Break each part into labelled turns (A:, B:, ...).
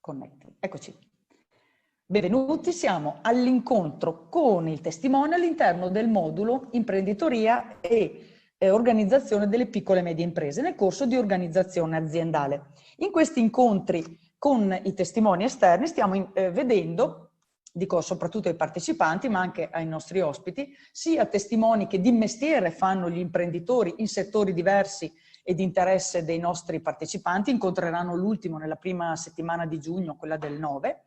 A: Connecting. Eccoci. Benvenuti, siamo all'incontro con il testimone all'interno del modulo Imprenditoria e Organizzazione delle piccole e medie imprese nel corso di organizzazione aziendale. In questi incontri con i testimoni esterni stiamo vedendo, dico soprattutto ai partecipanti ma anche ai nostri ospiti, sia testimoni che di mestiere fanno gli imprenditori in settori diversi e di interesse dei nostri partecipanti, incontreranno l'ultimo nella prima settimana di giugno, quella del 9,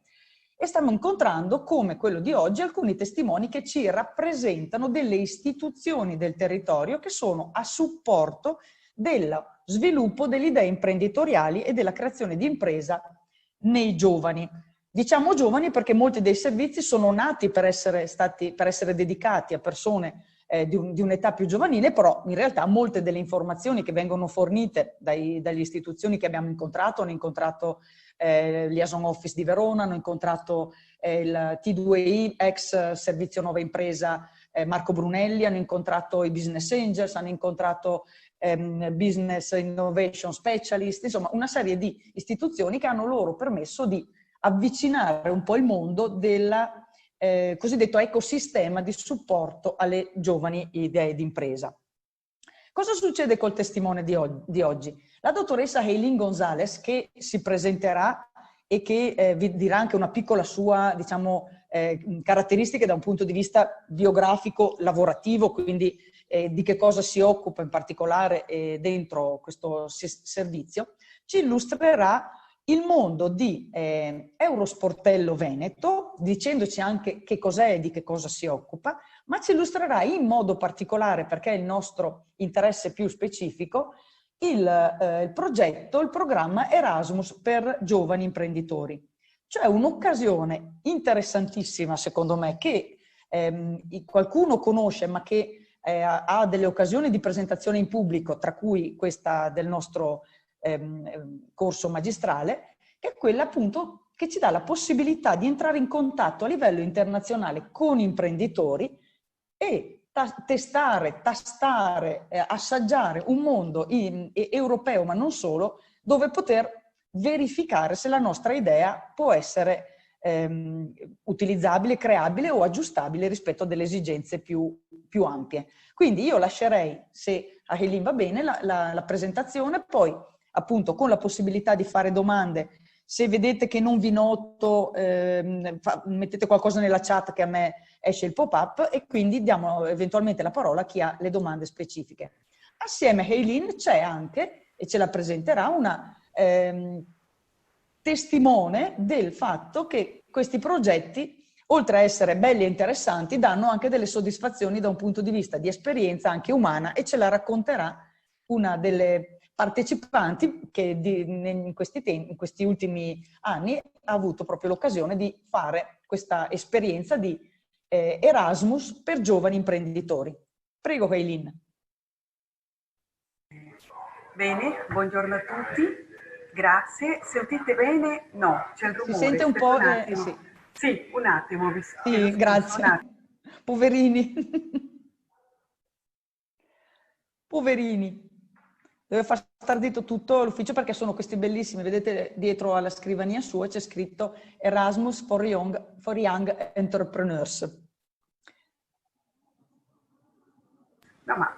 A: e stiamo incontrando, come quello di oggi, alcuni testimoni che ci rappresentano delle istituzioni del territorio che sono a supporto dello sviluppo delle idee imprenditoriali e della creazione di impresa nei giovani. Diciamo giovani perché molti dei servizi sono nati per essere dedicati a persone di un'età più giovanile, però in realtà molte delle informazioni che vengono fornite dalle istituzioni che abbiamo incontrato, hanno incontrato Liaison Office di Verona, hanno incontrato il T2I, ex Servizio Nuova Impresa Marco Brunelli, hanno incontrato i Business Angels, hanno incontrato Business Innovation Specialist, insomma una serie di istituzioni che hanno loro permesso di avvicinare un po' il mondo del cosiddetto ecosistema di supporto alle giovani idee di impresa. Cosa succede col testimone di oggi? La dottoressa Eileen Gonzalez, che si presenterà e che vi dirà anche una piccola sua, diciamo, caratteristiche da un punto di vista biografico, lavorativo, quindi di che cosa si occupa in particolare dentro questo servizio, ci illustrerà il mondo di Eurosportello Veneto, dicendoci anche che cos'è e di che cosa si occupa, ma ci illustrerà in modo particolare, perché è il nostro interesse più specifico, il programma Erasmus per giovani imprenditori. Cioè un'occasione interessantissima, secondo me, che qualcuno conosce, ma che ha delle occasioni di presentazione in pubblico, tra cui questa del nostro corso magistrale, che è quella appunto che ci dà la possibilità di entrare in contatto a livello internazionale con imprenditori e testare, tastare, assaggiare un mondo europeo, ma non solo, dove poter verificare se la nostra idea può essere utilizzabile, creabile o aggiustabile rispetto a delle esigenze più ampie. Quindi io lascerei, se a Eileen va bene, la presentazione, poi appunto con la possibilità di fare domande. Se vedete che non vi noto, mettete qualcosa nella chat che a me esce il pop-up e quindi diamo eventualmente la parola a chi ha le domande specifiche. Assieme a Eileen c'è anche, e ce la presenterà, una testimone del fatto che questi progetti, oltre a essere belli e interessanti, danno anche delle soddisfazioni da un punto di vista di esperienza anche umana, e ce la racconterà una delle partecipanti che in questi ultimi anni ha avuto proprio l'occasione di fare questa esperienza di Erasmus per giovani imprenditori. Prego, Eileen.
B: Bene, buongiorno a tutti, grazie. Sentite bene? No, c'è il rumore.
A: Si sente un po'...
B: sì. Sì, un attimo.
A: Sì, grazie. Poverini. Poverini. Deve far star zitto tutto l'ufficio perché sono questi bellissimi, vedete dietro alla scrivania sua c'è scritto Erasmus for Young Entrepreneurs.
B: No, ma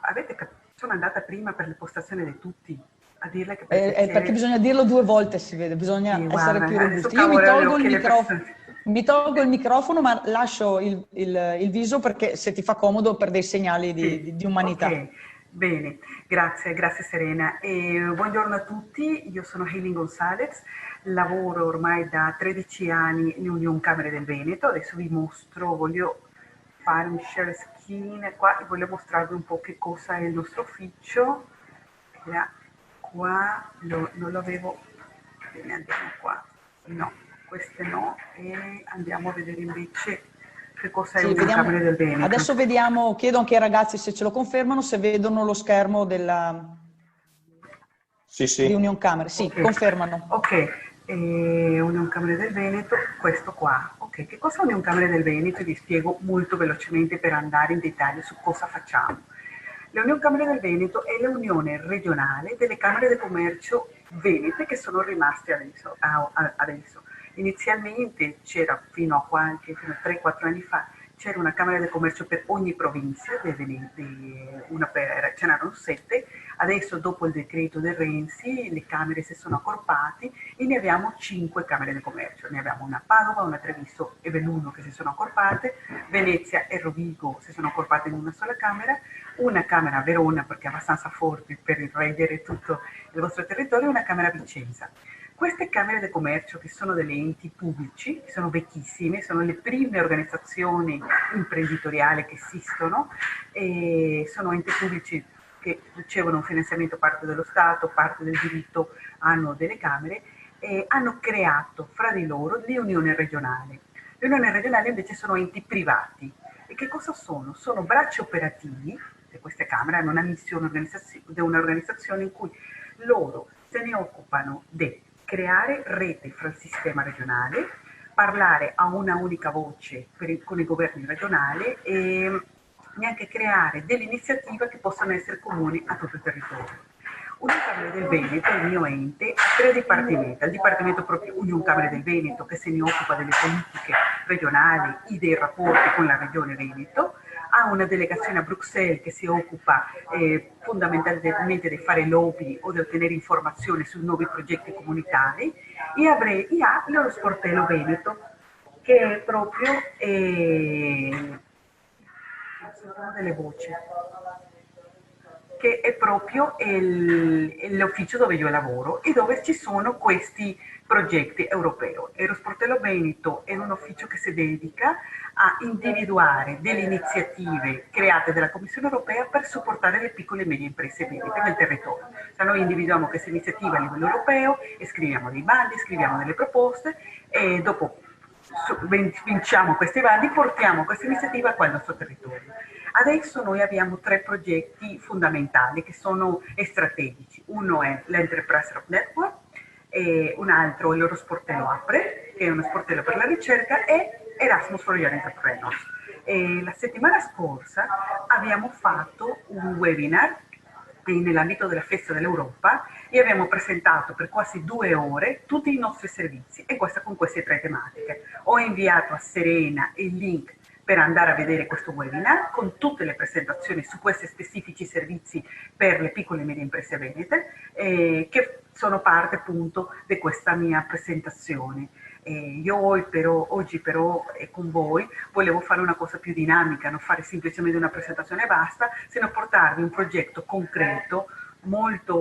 B: sono andata prima per l'impostazione di tutti a dirle che
A: perché bisogna dirlo 2 volte, si vede, bisogna essere più robusti. Io mi tolgo il microfono, ma lascio il viso perché se ti fa comodo per dei segnali di umanità.
B: Ok, bene, grazie Serena. Buongiorno a tutti, io sono Eileen Gonzalez, lavoro ormai da 13 anni in Union Camere del Veneto. Adesso vi mostro, voglio fare un share screen qua e voglio mostrarvi un po' che cosa è il nostro ufficio. Qua non lo avevo, bene, andiamo qua, no, queste no, e andiamo a vedere invece che cosa è Union Camere del Veneto.
A: Adesso vediamo, chiedo anche ai ragazzi se ce lo confermano, se vedono lo schermo della di Union Camere. Sì, okay. Confermano.
B: Ok, Union Camere del Veneto, questo qua. Ok, che cosa è Union Camere del Veneto? Vi spiego molto velocemente per andare in dettaglio su cosa facciamo. La Union Camere del Veneto è la unione regionale delle Camere di Commercio venete che sono rimaste adesso. Inizialmente c'era fino a 3-4 anni fa, c'era una Camera di Commercio per ogni provincia, ce n'erano 7, adesso dopo il decreto del Renzi le Camere si sono accorpate e ne abbiamo 5 Camere di Commercio, ne abbiamo una a Padova, una a Treviso e Belluno che si sono accorpate, Venezia e Rovigo si sono accorpate in una sola Camera, una Camera a Verona perché è abbastanza forte per reggere tutto il vostro territorio e una Camera a Vicenza. Queste camere di commercio, che sono degli enti pubblici, che sono vecchissime, sono le prime organizzazioni imprenditoriali che esistono, e sono enti pubblici che ricevono un finanziamento parte dello Stato, parte del diritto hanno delle camere, e hanno creato fra di loro le unioni regionali. Le unioni regionali invece sono enti privati. E che cosa sono? Sono bracci operativi di queste camere, hanno una missione di un'organizzazione in cui loro se ne occupano di creare rete fra il sistema regionale, parlare a una unica voce con i governi regionali e neanche creare delle iniziative che possano essere comuni a tutto il territorio. Unione Camere del Veneto, il mio ente, ha 3 dipartimenti. Il dipartimento proprio Unione Camere del Veneto, che se ne occupa delle politiche regionali e dei rapporti con la regione Veneto, ha una delegazione a Bruxelles che si occupa fondamentalmente di fare lobby o di ottenere informazioni sui nuovi progetti comunitari e ha lo sportello Veneto che è proprio delle voci che è proprio l'ufficio dove io lavoro e dove ci sono questi progetti europei. E lo Sportello Veneto è un ufficio che si dedica a individuare delle iniziative create dalla Commissione Europea per supportare le piccole e medie imprese venete nel territorio. Cioè noi individuiamo queste iniziative a livello europeo, e scriviamo dei bandi, scriviamo delle proposte e dopo vinciamo questi bandi, portiamo questa iniziativa qua al nostro territorio. Adesso noi abbiamo 3 progetti fondamentali che sono strategici. Uno è l'Enterprise Network, e un altro è l'Eurosportello Apre, che è uno sportello per la ricerca, e Erasmus for Young Entrepreneurs. E la settimana scorsa abbiamo fatto un webinar nell'ambito della Festa dell'Europa e abbiamo presentato per quasi 2 ore tutti i nostri servizi e con queste 3 tematiche. Ho inviato a Serena il link per andare a vedere questo webinar con tutte le presentazioni su questi specifici servizi per le piccole e medie imprese venete che sono parte appunto di questa mia presentazione. Io oggi però con voi volevo fare una cosa più dinamica, non fare semplicemente una presentazione e basta, sino portarvi un progetto concreto molto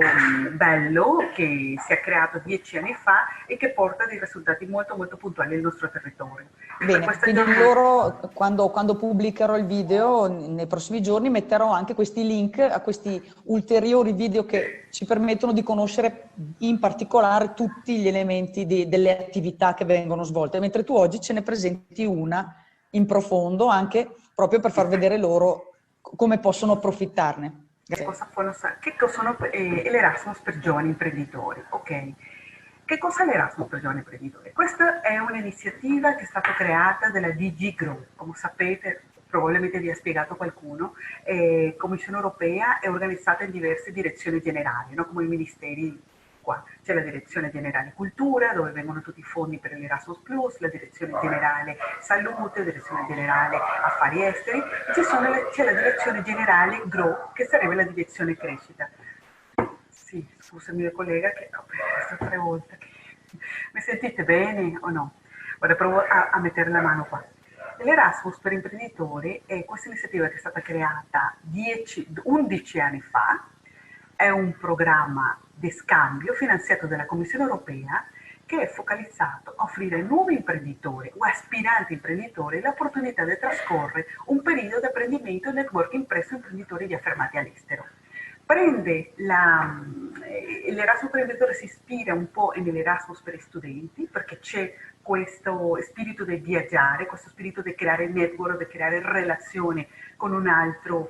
B: bello che si è creato 10 anni fa e che porta dei risultati molto molto puntuali nel nostro territorio.
A: Bene, quindi loro quando pubblicherò il video nei prossimi giorni metterò anche questi link a questi ulteriori video che ci permettono di conoscere in particolare tutti gli elementi delle attività che vengono svolte, mentre tu oggi ce ne presenti una in profondo anche proprio per far vedere loro come possono approfittarne.
B: Che cosa sono l'Erasmus per giovani imprenditori? Ok. Che cosa è l'Erasmus per giovani imprenditori? Questa è un'iniziativa che è stata creata dalla DG Grow, come sapete, probabilmente vi ha spiegato qualcuno, Commissione Europea è organizzata in diverse direzioni generali, no? Come i ministeri qua. C'è la Direzione Generale Cultura, dove vengono tutti i fondi per l'Erasmus+, la Direzione Generale Salute, la Direzione Generale Affari Esteri, e c'è la Direzione Generale Grow, che sarebbe la Direzione Crescita. Sì, scusami collega, che ho queste 3 volte. Mi sentite bene o no? Ora provo a mettere la mano qua. L'Erasmus per imprenditori è questa iniziativa che è stata creata 11 anni fa, è un programma di scambio finanziato dalla Commissione Europea che è focalizzato a offrire ai nuovi imprenditori o aspiranti imprenditori l'opportunità di trascorrere un periodo di apprendimento e networking presso imprenditori già fermati all'estero. L'Erasmus per imprenditori si ispira un po' nell'Erasmus per studenti perché c'è questo spirito di viaggiare, questo spirito di creare network, di creare relazioni con un'altra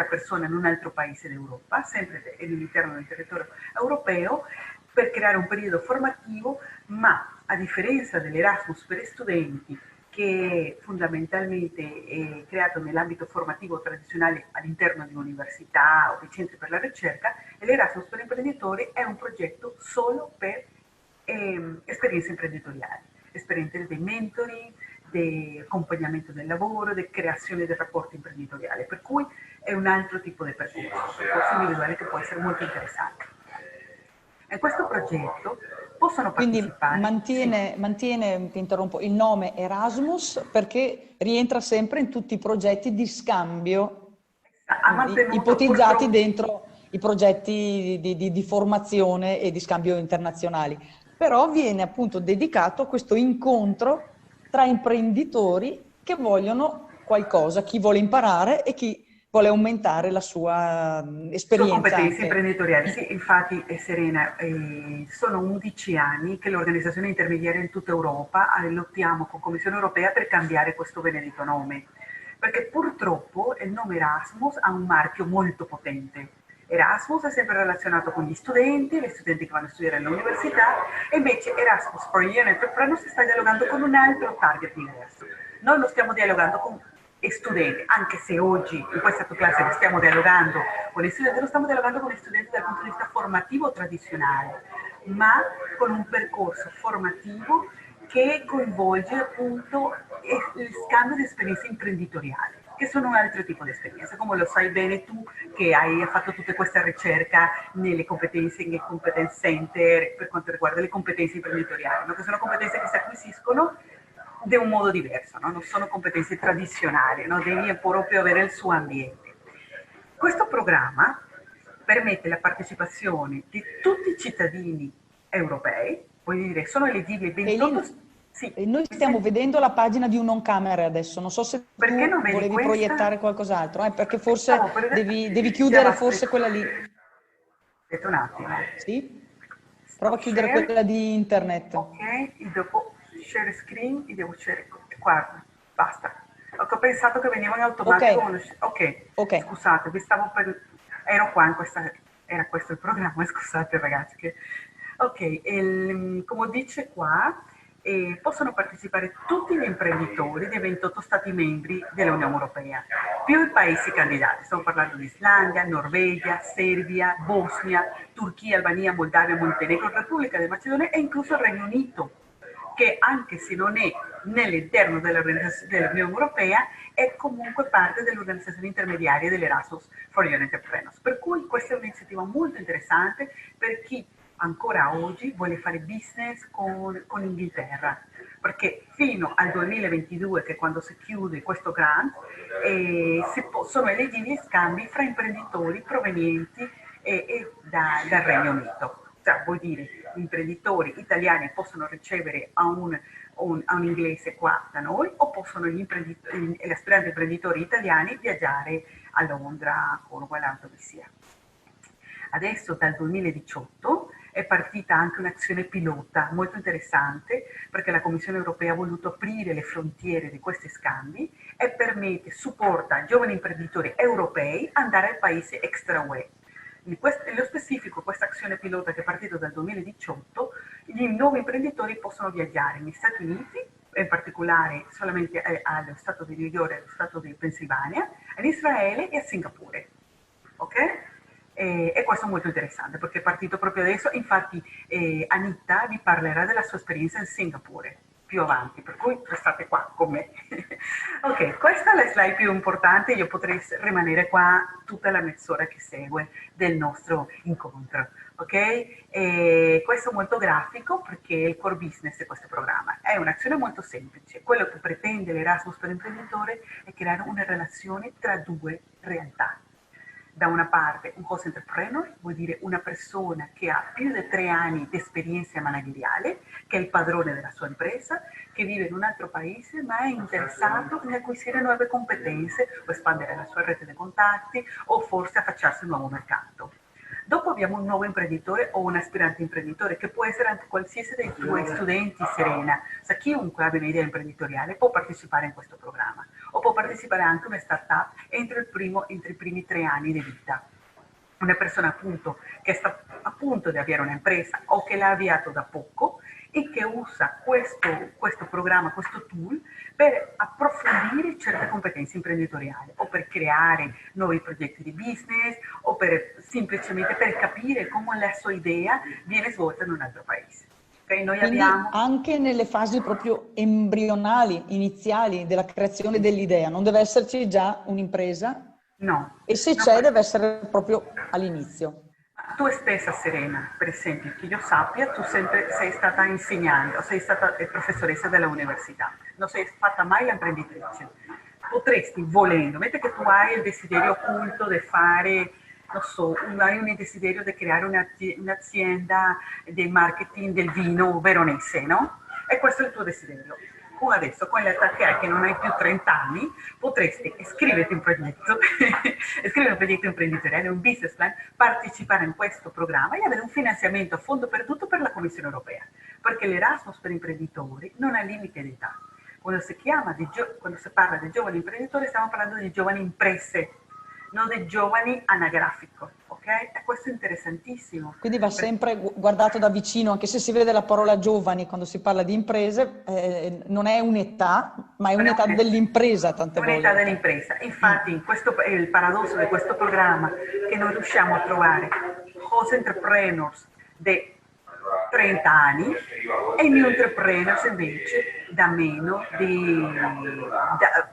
B: persona in un altro paese d'Europa, sempre all'interno del territorio europeo, per creare un periodo formativo, ma a differenza dell'Erasmus per studenti, che fondamentalmente è creato nell'ambito formativo tradizionale all'interno di università o di centri per la ricerca, e l'Erasmus per imprenditori è un progetto solo per esperienze imprenditoriali, esperienze di mentoring, di accompagnamento del lavoro, di creazione del rapporto imprenditoriale, per cui è un altro tipo di percorso individuale che può essere molto interessante. In questo progetto possono
A: Quindi
B: partecipare, sì,
A: mantiene, ti interrompo, il nome Erasmus perché rientra sempre in tutti i progetti di scambio
B: ha mantenuto
A: ipotizzati
B: purtroppo.
A: dentro i progetti di formazione e di scambio internazionali. Però viene appunto dedicato a questo incontro tra imprenditori che vogliono qualcosa, chi vuole imparare e chi vuole aumentare la sua
B: Sue
A: esperienza
B: competenze
A: anche.
B: imprenditoriali, sì, infatti Serena, sono 11 anni che l'organizzazione intermediaria in tutta Europa lottiamo con Commissione Europea per cambiare questo benedetto nome, perché purtroppo il nome Erasmus ha un marchio molto potente. Erasmus è sempre relazionato con gli studenti che vanno a studiare all'università, e invece Erasmus for Young Entrepreneurs sta dialogando con un altro target diverso. Noi non stiamo dialogando con studenti, anche se oggi in questa tua classe stiamo dialogando con gli studenti, non stiamo dialogando con gli studenti dal punto di vista formativo tradizionale, ma con un percorso formativo che coinvolge appunto il scambio di esperienze imprenditoriali, che sono un altro tipo di esperienza, come lo sai bene tu che hai fatto tutta questa ricerca nelle competenze, nel competence center per quanto riguarda le competenze imprenditoriali, no? Che sono competenze che si acquisiscono di un modo diverso, no? Non sono competenze tradizionali, no? Devi proprio avere il suo ambiente. Questo programma permette la partecipazione di tutti i cittadini europei, vuol dire sono eleggibili 28.
A: Eileen,
B: Sì,
A: noi stiamo vedendo la pagina di un on camera adesso, non so se
B: perché non
A: tu
B: vedi
A: volevi
B: questa?
A: proiettare qualcos'altro, perché
B: Stavo
A: forse
B: per...
A: devi
B: Già
A: chiudere forse
B: aspetta.
A: quella lì,
B: Aspetta un attimo.
A: sì? Prova
B: Stop
A: a chiudere
B: share.
A: quella di internet.
B: Ok, e dopo share screen e devo share. Guarda, basta. Ho pensato che veniva in
A: Ok,
B: automatico. Ok,
A: ok.
B: scusate, vi stavo per... Ero qua in questa... Era questo il programma, scusate ragazzi. Ok, come dice qua, possono partecipare tutti gli imprenditori dei 28 Stati membri dell'Unione Europea, più i paesi candidati. Stiamo parlando di Islanda, Norvegia, Serbia, Bosnia, Turchia, Albania, Moldavia, Montenegro, Repubblica di Macedonia e incluso il Regno Unito, che anche se non è nell'interno dell'Unione Europea, è comunque parte dell'organizzazione intermediaria dell'Erasmus for Young Entrepreneurs. Per cui questa è un'iniziativa molto interessante per chi ancora oggi vuole fare business con l'Inghilterra, perché fino al 2022, che è quando si chiude questo grant, sono eleggibili scambi fra imprenditori provenienti dal Regno Unito. Cioè, vuol dire, gli imprenditori italiani possono ricevere a un inglese qua da noi, o possono gli aspiranti imprenditori italiani viaggiare a Londra, a Cornwall, dove sia. Adesso dal 2018 è partita anche un'azione pilota molto interessante, perché la Commissione europea ha voluto aprire le frontiere di questi scambi e permette, supporta giovani imprenditori europei andare ai paesi extra UE. Nello specifico, questa azione pilota che è partita dal 2018, gli nuovi imprenditori possono viaggiare negli Stati Uniti, in particolare solamente allo Stato di New York e allo Stato di Pennsylvania, ad Israele e a Singapore. Ok? E questo è molto interessante perché è partito proprio adesso, infatti Anita vi parlerà della sua esperienza in Singapore più avanti, per cui restate qua con me. Ok, questa è la slide più importante, io potrei rimanere qua tutta la mezz'ora che segue del nostro incontro. Ok? E questo è molto grafico perché il core business di questo programma è un'azione molto semplice. Quello che pretende l'Erasmus per l'imprenditore è creare una relazione tra due realtà. Da una parte un host entrepreneur, vuol dire una persona che ha più di 3 anni di esperienza manageriale, che è il padrone della sua impresa, che vive in un altro paese ma è interessato in acquisire nuove competenze o espandere la sua rete di contatti o forse affacciarsi a un nuovo mercato. Dopo abbiamo un nuovo imprenditore o un aspirante imprenditore, che può essere anche qualsiasi dei tuoi studenti, Serena. Se chiunque abbia un'idea imprenditoriale può partecipare in questo programma, o può partecipare anche una startup entro i primi 3 anni di vita. Una persona appunto che sta a punto di avere un'impresa o che l'ha avviato da poco e che usa questo programma, questo tool, per approfondire certe competenze imprenditoriali o per creare nuovi progetti di business o per semplicemente per capire come la sua idea viene svolta in un altro paese. Okay? Noi
A: Quindi
B: abbiamo...
A: anche nelle fasi proprio embrionali, iniziali della creazione dell'idea, non deve esserci già un'impresa?
B: No,
A: E se
B: no,
A: c'è deve essere proprio all'inizio.
B: tu stessa, Serena, per esempio, che io sappia, tu sempre sei stata insegnante o sei stata professoressa dell'università, non sei fatta mai imprenditrice. Potresti, volendo, mentre che tu hai il desiderio occulto di fare, non so, hai un desiderio di creare un'azienda di marketing del vino veronese, no? E questo è il tuo desiderio. Tu adesso, con l'età che hai, che non hai più 30 anni, potresti iscriverti scrivere un progetto imprenditoriale, un business plan, partecipare in questo programma e avere un finanziamento a fondo perduto per la Commissione europea, perché l'Erasmus per imprenditori non ha limite d'età. Quando si parla di giovani imprenditori stiamo parlando di giovani imprese, non di giovani anagrafico, ok? E questo è interessantissimo.
A: Quindi va sempre guardato da vicino, anche se si vede la parola giovani quando si parla di imprese, non è un'età, ma è un'età dell'impresa tante volte.
B: Un'età dell'impresa. Infatti, questo è il paradosso di questo programma, che noi riusciamo a trovare host entrepreneurs di 30 anni e new entrepreneurs invece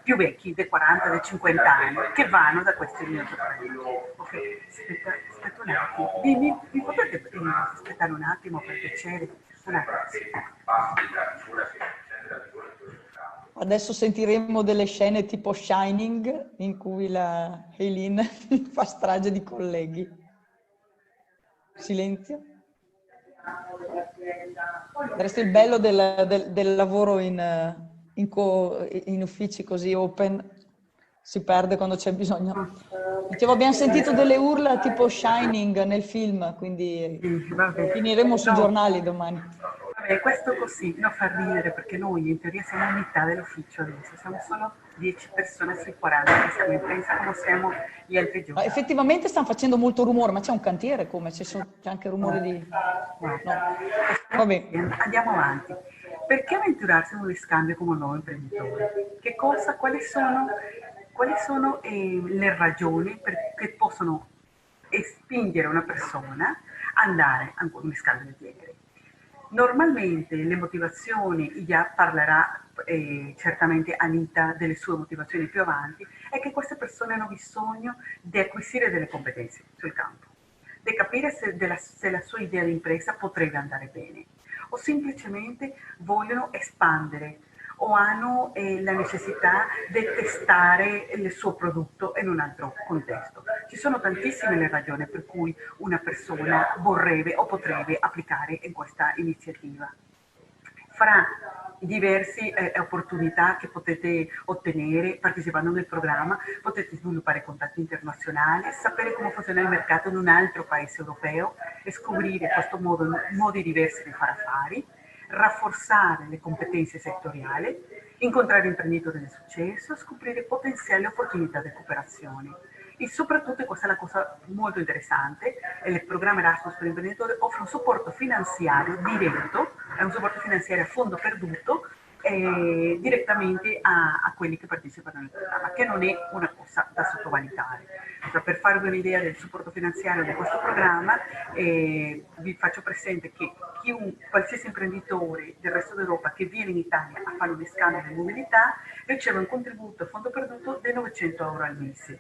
B: più vecchi, di 40, di 50 anni, che vanno da questi new entrepreneurs. Ok, aspetta un attimo. Mi potete aspettare un attimo per piacere? Un attimo.
A: Adesso sentiremo delle scene tipo Shining, in cui la Eileen fa strage di colleghi. Silenzio. Resta il bello del lavoro in uffici così open, si perde quando c'è bisogno. Dicevo, abbiamo sentito delle urla tipo Shining nel film, quindi finiremo sui giornali domani.
B: Vabbè, questo così non fa ridere perché noi in teoria siamo a metà dell'ufficio adesso, siamo solo 10 persone sui 40 che siamo in prensa come siamo gli altri giorni.
A: Effettivamente stanno facendo molto rumore, ma c'è un cantiere come? C'è anche rumore di...
B: No.
A: Vabbè.
B: Andiamo avanti. Perché avventurarsi in un riscambio come un nuovo imprenditore? Quali sono le ragioni che possono spingere una persona ad andare a un riscambio del genere? Normalmente le motivazioni, già parlerà certamente Anita delle sue motivazioni più avanti, è che queste persone hanno bisogno di acquisire delle competenze sul campo, di capire se la sua idea di impresa potrebbe andare bene, o semplicemente vogliono espandere o hanno la necessità di testare il suo prodotto in un altro contesto. Ci sono tantissime le ragioni per cui una persona vorrebbe o potrebbe applicare in questa iniziativa. Fra i diversi opportunità che potete ottenere partecipando nel programma, potete sviluppare contatti internazionali, sapere come funziona il mercato in un altro paese europeo e scoprire in questo modo modi diversi di fare affari, rafforzare le competenze settoriali, incontrare imprenditori di successo, scoprire potenziali opportunità di cooperazione. E soprattutto, questa è la cosa molto interessante, il programma Erasmus per imprenditori offre un supporto finanziario diretto, è un supporto finanziario a fondo perduto, direttamente a quelli che partecipano nel programma, che non è una cosa da sottovalutare. Cioè, per farvi un'idea del supporto finanziario di questo programma, vi faccio presente che qualsiasi imprenditore del resto d'Europa che viene in Italia a fare un scambio di mobilità riceve un contributo a fondo perduto di 900 euro al mese.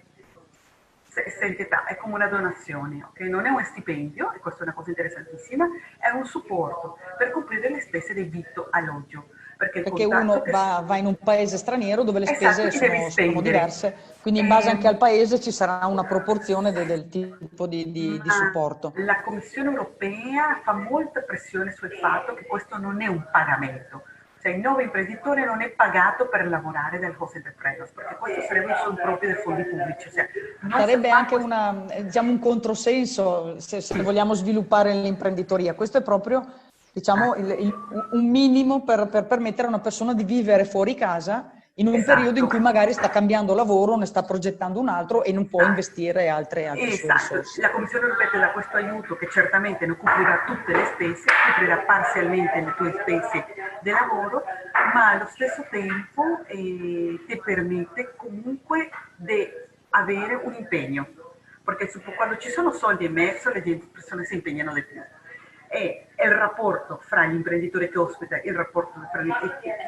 B: È come una donazione, okay? Non è un stipendio, e questa è una cosa interessantissima, è un supporto per coprire le spese di vitto alloggio.
A: Perché uno va in un paese straniero dove le spese sono diverse, quindi in base anche al paese ci sarà una proporzione del tipo di supporto.
B: La Commissione europea fa molta pressione sul fatto che questo non è un pagamento. Cioè il nuovo imprenditore non è pagato per lavorare dal host entrepreneur, perché questo sarebbe il proprio dei fondi pubblici. Cioè,
A: sarebbe anche un controsenso se vogliamo sviluppare l'imprenditoria. Questo è proprio un minimo per permettere a una persona di vivere fuori casa in un periodo in cui
B: Esatto.
A: magari sta cambiando lavoro, ne sta progettando un altro e non può
B: Esatto.
A: investire altre sue
B: Esatto,
A: risorse.
B: la Commissione europea ti dà questo aiuto che certamente non coprirà tutte le spese, coprirà parzialmente le tue spese di lavoro, ma allo stesso tempo ti permette comunque di avere un impegno, perché quando ci sono soldi emersi le persone si impegnano di più. E il rapporto fra l'imprenditore che ospita e il rapporto fra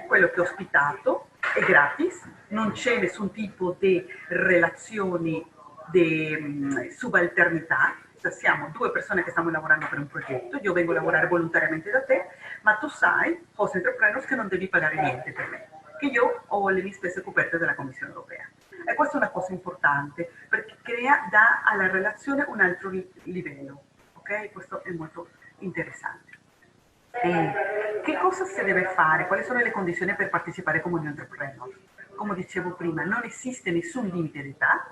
B: quello che è ospitato è gratis, non c'è nessun tipo di relazioni di subalternità, cioè siamo due persone che stiamo lavorando per un progetto, io vengo a lavorare volontariamente da te, ma tu sai, host entrepreneurs, che non devi pagare niente per me, che io ho le mie spese coperte dalla Commissione europea. E questa è una cosa importante, perché dà alla relazione un altro livello, ok? Questo è molto interessante. Che cosa si deve fare? Quali sono le condizioni per partecipare come un entrepreneur? Come dicevo prima, non esiste nessun limite d'età,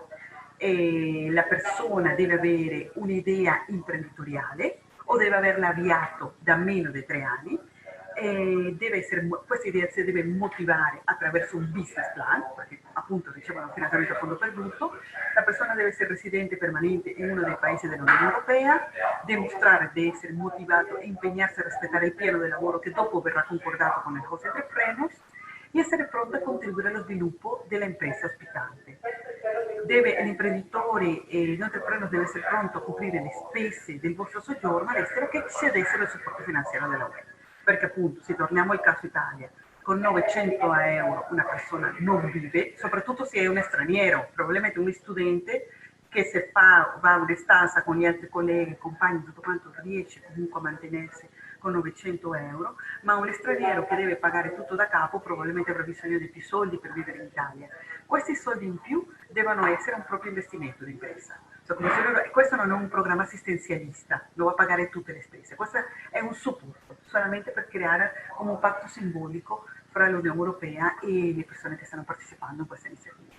B: la persona deve avere un'idea imprenditoriale o deve averla avviato da meno di 3 anni, questa idea si deve motivare attraverso un business plan, perché appunto ricevono un finanziamento a fondo perduto, la persona deve essere residente permanente in uno dei paesi dell'Unione Europea, dimostrare di essere motivato e impegnarsi a rispettare il piano del lavoro che dopo verrà concordato con il host entrepreneurs e essere pronto a contribuire allo sviluppo dell'impresa ospitante. L'imprenditore e l'entrepreneur deve essere pronto a coprire le spese del vostro soggiorno all'estero che eccedessero il supporto finanziario della UE. Perché appunto, se torniamo al caso Italia, con 900 euro una persona non vive, soprattutto se è un straniero, probabilmente un studente che se va a un'estanza con gli altri colleghi, compagni, tutto quanto riesce comunque a mantenersi con 900 euro, ma un straniero che deve pagare tutto da capo probabilmente avrà bisogno di più soldi per vivere in Italia. Questi soldi in più devono essere un proprio investimento di impresa. Questo non è un programma assistenzialista, non va a pagare tutte le spese, questo è un supporto, solamente per creare un patto simbolico fra l'Unione Europea e le persone che stanno partecipando in questa iniziativa.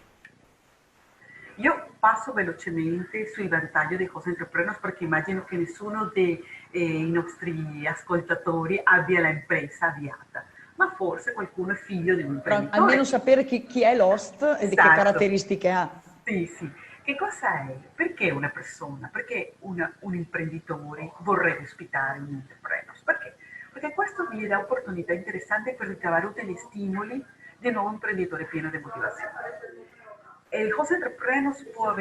B: Io passo velocemente sui vantaggi dei host entrepreneurs perché immagino che nessuno dei nostri ascoltatori abbia l'impresa avviata, ma forse qualcuno è figlio di un imprenditore.
A: Almeno sapere chi è l'host e di che caratteristiche ha.
B: Sì, sì. Che cosa è? Perché una persona, perché un imprenditore vorrebbe ospitare un entrepreneur? Perché? Perché questo gli dà opportunità interessanti per ricavare utili stimoli di un nuovo imprenditore pieno di motivazione. E il host entrepreneur può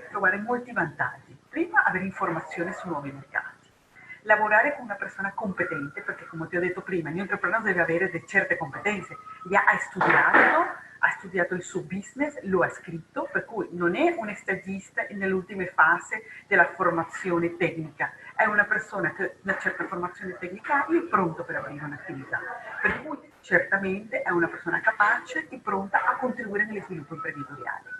B: trovare molti vantaggi. Prima, avere informazioni su nuovi mercati. Lavorare con una persona competente, perché come ti ho detto prima, il entrepreneur deve avere certe competenze. Ha studiato il suo business, lo ha scritto, per cui non è un stagista nell'ultima fase della formazione tecnica, è una persona che una certa formazione tecnica ha e è pronto per aprire un'attività. Per cui certamente è una persona capace e pronta a contribuire nello sviluppo imprenditoriale.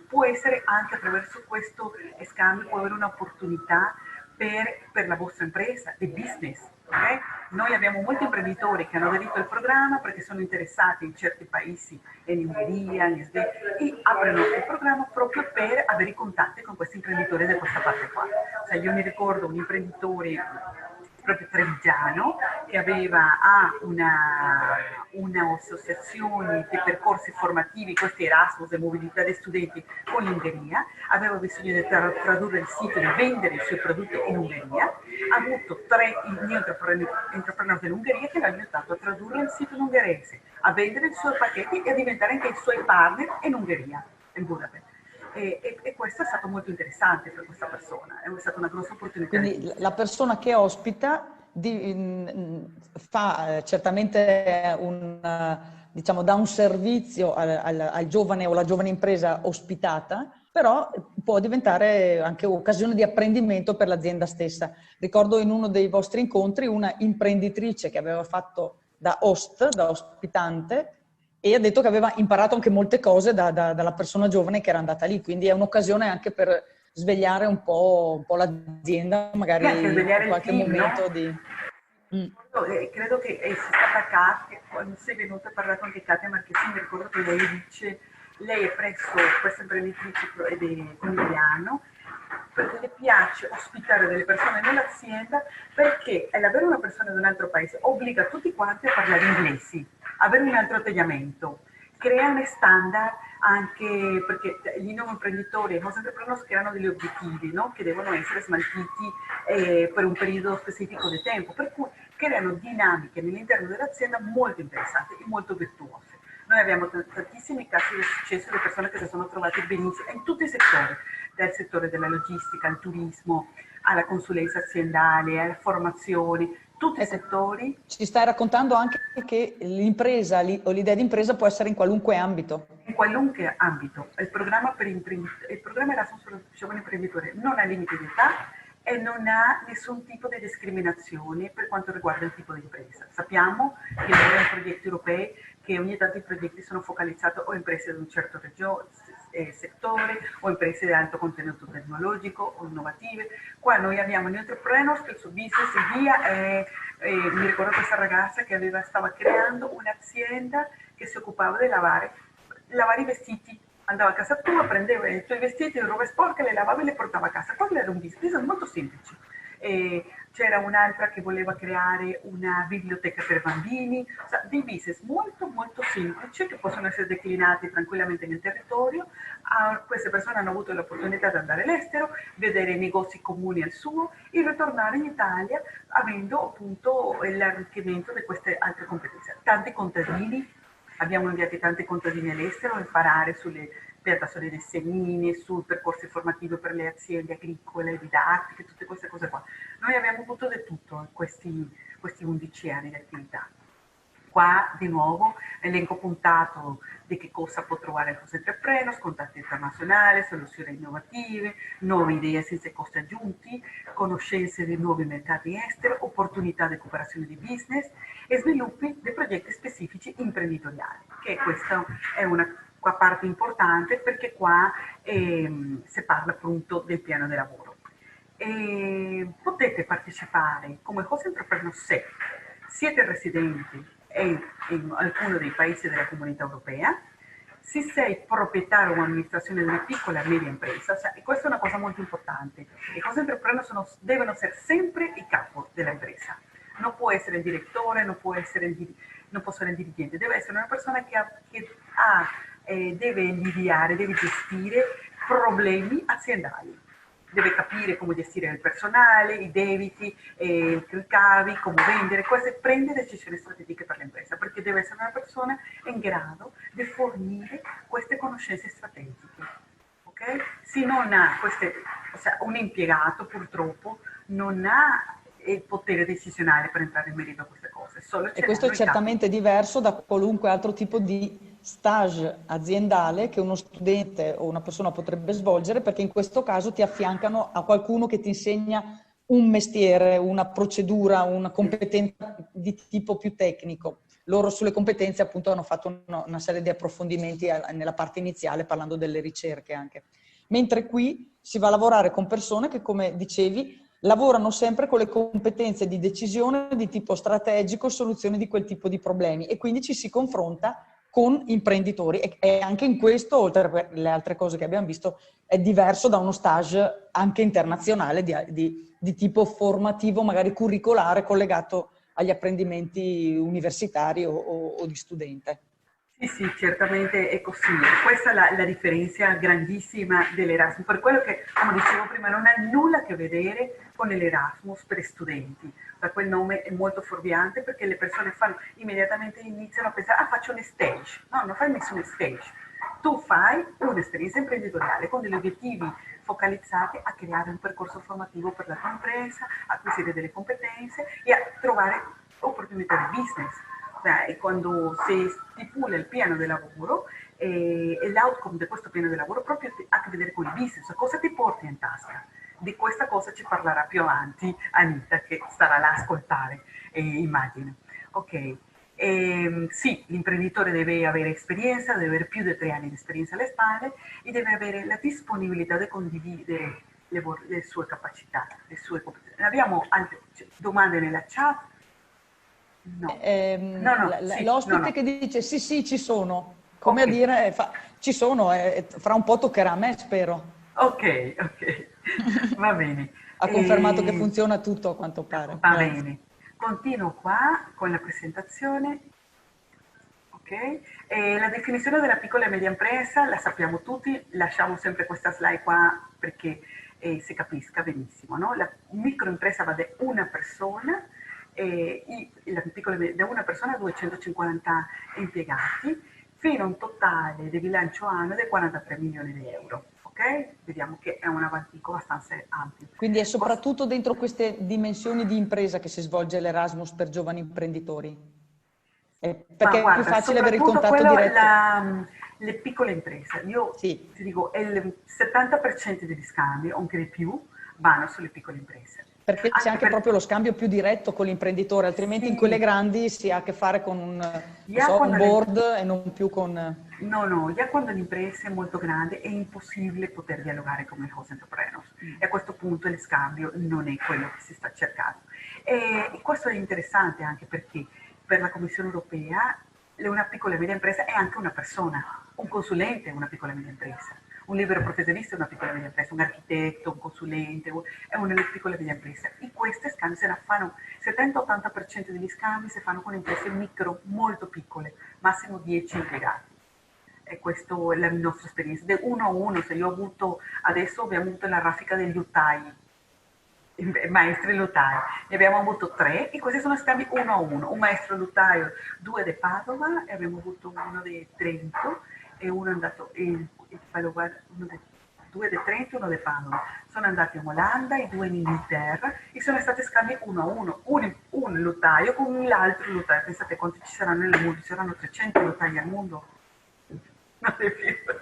B: Può essere anche attraverso questo scambio, può avere un'opportunità per la vostra impresa, di business. Okay? Noi abbiamo molti imprenditori che hanno aderito al programma perché sono interessati in certi paesi, in Ungheria, in Svezia, e aprono il programma proprio per avere i contatti con questi imprenditori da questa parte qua. Cioè, io mi ricordo un imprenditore proprio trevigiano che aveva un'associazione di percorsi formativi, questi Erasmus e mobilità dei studenti con l'Ungheria, aveva bisogno di tradurre il sito e vendere i suoi prodotti in Ungheria, ha avuto 3 entrepreneur dell'Ungheria che l'hanno aiutato a tradurre il sito in ungherese, a vendere i suoi pacchetti e a diventare anche i suoi partner in Ungheria, in Budapest. E questo è stato molto interessante per questa persona, è stata una grossa opportunità.
A: Quindi la persona che ospita fa certamente diciamo, dà un servizio al giovane o alla giovane impresa ospitata, però può diventare anche occasione di apprendimento per l'azienda stessa. Ricordo in uno dei vostri incontri una imprenditrice che aveva fatto da host, da ospitante, e ha detto che aveva imparato anche molte cose dalla persona giovane che era andata lì, quindi è un'occasione anche per svegliare un po' l'azienda, magari in qualche momento, no?
B: Credo che sia stata Katia, quando sei venuta a parlare con Katia Marchesini, mi ricordo che lei dice, lei è presso questa imprenditrice di Milano, perché le piace ospitare delle persone nell'azienda, perché l'avere una persona di un altro paese obbliga tutti quanti a parlare inglesi. avere un altro atteggiamento, creare standard anche perché gli nuovi imprenditori e i nostri entrepreneurs creano degli obiettivi, no? Che devono essere smaltiti per un periodo specifico di tempo, per cui creano dinamiche all'interno dell'azienda molto interessanti e molto virtuose. Noi abbiamo tantissimi casi di successo di persone che si sono trovate benissimo in tutti i settori, dal settore della logistica al turismo, alla consulenza aziendale, alle formazioni, tutti i settori.
A: Ci stai raccontando anche che l'impresa o l'idea di impresa può essere in qualunque ambito.
B: In qualunque ambito. Il programma Erasmus per giovani imprenditori non ha limiti di età e non ha nessun tipo di discriminazione per quanto riguarda il tipo di impresa. Sappiamo che noi in progetti europei, che ogni tanto i progetti sono focalizzati o imprese di un certo settore o imprese di alto contenuto tecnologico o innovative. Qua noi abbiamo gli entrepreneurs che il suo business è via mi ricordo questa ragazza che stava creando un'azienda che si occupava di lavare i vestiti. Andava a casa tua, prendeva i tuoi vestiti, le robe sporche, le lavava e le portava a casa. Quello era un business molto semplice. C'era un'altra che voleva creare una biblioteca per bambini, dei business molto molto semplici che possono essere declinati tranquillamente nel territorio. Queste persone hanno avuto l'opportunità di andare all'estero, vedere i negozi comuni al suo e ritornare in Italia avendo appunto l'arricchimento di queste altre competenze. Tanti contadini. Abbiamo inviato tanti contadini all'estero a imparare sulle piattaforme dei semini, sui percorsi formativi per le aziende agricole, didattiche, tutte queste cose qua. Noi abbiamo avuto di tutto in questi 11 anni di attività. Qua di nuovo elenco puntato di che cosa può trovare il nostro entrepreneurs, contatti internazionali, soluzioni innovative, nuove idee senza costi aggiunti, conoscenze di nuovi mercati esteri, opportunità di cooperazione di business e sviluppi di progetti specifici imprenditoriali, che questa è una parte importante perché qua si parla appunto del piano di lavoro. Potete partecipare come host entrepreneur se siete residenti in alcuno dei paesi della comunità europea, se sei proprietario o amministrazione di una piccola e media impresa, e questa è una cosa molto importante, i host entrepreneur devono essere sempre il capo dell'impresa, non può essere il direttore, non può essere il dirigente, deve essere una persona che deve lidiare, deve gestire problemi aziendali. Deve capire come gestire il personale, i debiti, i ricavi, come vendere, prende decisioni strategiche per l'impresa, perché deve essere una persona in grado di fornire queste conoscenze strategiche. Okay? Se non ha un impiegato purtroppo non ha il potere decisionale per entrare in merito a queste cose.
A: E questo è certamente diverso da qualunque altro tipo di stage aziendale che uno studente o una persona potrebbe svolgere, perché in questo caso ti affiancano a qualcuno che ti insegna un mestiere, una procedura, una competenza di tipo più tecnico. Loro sulle competenze appunto hanno fatto una serie di approfondimenti nella parte iniziale parlando delle ricerche anche. Mentre qui si va a lavorare con persone che, come dicevi, lavorano sempre con le competenze di decisione di tipo strategico, soluzione di quel tipo di problemi e quindi ci si confronta con imprenditori e anche in questo, oltre alle altre cose che abbiamo visto, è diverso da uno stage anche internazionale di tipo formativo, magari curricolare, collegato agli apprendimenti universitari o di studente.
B: Sì, certamente è così. Questa è la differenza grandissima dell'Erasmus, per quello che, come dicevo prima, non ha nulla a che vedere con l'Erasmus per studenti. Quel nome è molto fuorviante perché le persone immediatamente iniziano a pensare, faccio un stage. No, non fai nessun stage. Tu fai un'esperienza imprenditoriale con degli obiettivi focalizzati a creare un percorso formativo per la tua impresa, a acquisire delle competenze e a trovare opportunità di business. E quando si stipula il piano di lavoro e l'outcome di questo piano di lavoro proprio ha a che vedere con il business, cosa ti porti in tasca. Di questa cosa ci parlerà più avanti Anita, che starà là a ascoltare, immagino. Ok, sì, l'imprenditore deve avere esperienza, deve avere più di 3 anni di esperienza alle spalle e deve avere la disponibilità di condividere le sue capacità, le sue competenze. Abbiamo altre domande nella chat. No.
A: L'ospite che dice sì, ci sono, come a dire, ci sono, fra un po' toccherà a me, spero.
B: Ok, va bene.
A: Ha confermato che funziona tutto a quanto pare.
B: Va bene. Continuo qua con la presentazione. La definizione della piccola e media impresa la sappiamo tutti, lasciamo sempre questa slide qua perché si capisca benissimo, no? La microimpresa va da una persona, la piccola, da una persona a 250 impiegati, fino a un totale di bilancio annuo di 43 milioni di euro. Ok? Vediamo che è un avantico abbastanza ampio.
A: Quindi è soprattutto dentro queste dimensioni di impresa che si svolge l'Erasmus per giovani imprenditori? Perché è più facile avere il contatto diretto.
B: Le piccole imprese, io
A: Sì.
B: ti dico, il 70% degli scambi, o anche di più, vanno sulle piccole imprese.
A: Perché c'è anche proprio lo scambio più diretto con l'imprenditore, altrimenti
B: sì,
A: in quelle grandi si ha a che fare con un board e non più con...
B: No, già quando l'impresa è molto grande è impossibile poter dialogare con il host entrepreneur e a questo punto il scambio non è quello che si sta cercando. E questo è interessante anche perché per la Commissione europea una piccola e media impresa è anche una persona, un consulente è una piccola e media impresa, un libero professionista è una piccola e media impresa, un architetto, un consulente è una piccola e media impresa. E questi scambi se la fanno, 70-80% degli scambi si fanno con imprese micro molto piccole, massimo 10 impiegati. E questa è la nostra esperienza, di uno a uno. Se io ho avuto, adesso abbiamo avuto la raffica degli utai, maestri lutai, ne abbiamo avuto 3 e questi sono scambi uno a uno, un maestro lutaio, 2 di Padova e abbiamo avuto uno di Trento e uno è andato in Padova, 2 di Trento e uno di Padova, sono andati in Olanda e 2 in Inghilterra e sono stati scambi uno a uno, un lutaio con l'altro lutaio. Pensate quanti ci saranno nel mondo, ci saranno 300 lutai al mondo, non è vero,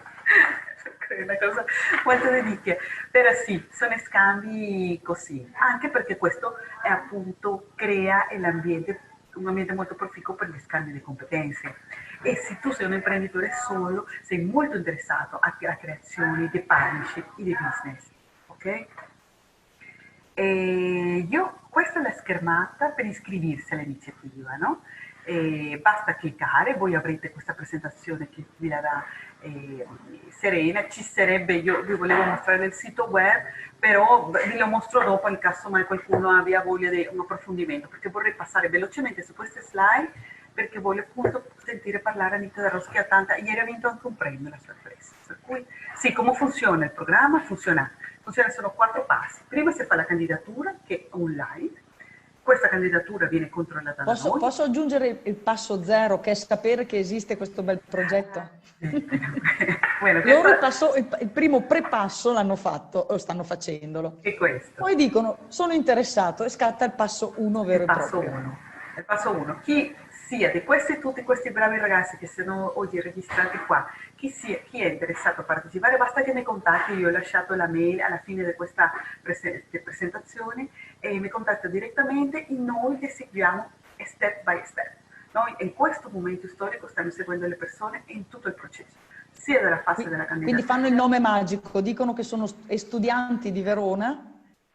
B: è una cosa molto di nicchia, però sì, sono scambi così, anche perché questo è appunto crea l'ambiente, un ambiente molto proficuo per gli scambi di competenze. E se tu sei un imprenditore solo, sei molto interessato alla creazione di partnership e di business, ok? Questa è la schermata per iscriversi all'iniziativa, no? Basta cliccare, voi avrete questa presentazione che vi darà Serena, ci sarebbe, io vi volevo mostrare il sito web, però ve lo mostro dopo in caso mai qualcuno abbia voglia di un approfondimento, perché vorrei passare velocemente su queste slide, perché voglio appunto sentire parlare Anita Da Roschi a tanta, ieri ha vinto anche un premio la sorpresa, per cui sì, come funziona il programma? Funziona, sono 4 passi. Prima si fa la candidatura che è online, questa candidatura viene controllata da noi.
A: Posso aggiungere il passo 0 che è sapere che esiste questo bel progetto?
B: Bueno,
A: loro il primo prepasso l'hanno fatto o stanno facendolo.
B: E questo.
A: Poi dicono sono interessato e scatta il passo 1 vero e proprio.
B: Il passo 1. Chi sia di tutti questi bravi ragazzi che sono oggi registrati qua, chi è interessato a partecipare, basta che mi contatti, io ho lasciato la mail alla fine di questa presentazione e mi contatta direttamente e noi le seguiamo step by step. Noi in questo momento storico stiamo seguendo le persone in tutto il processo, sia dalla fase della candidatura.
A: Quindi fanno il nome magico, dicono che sono studianti di Verona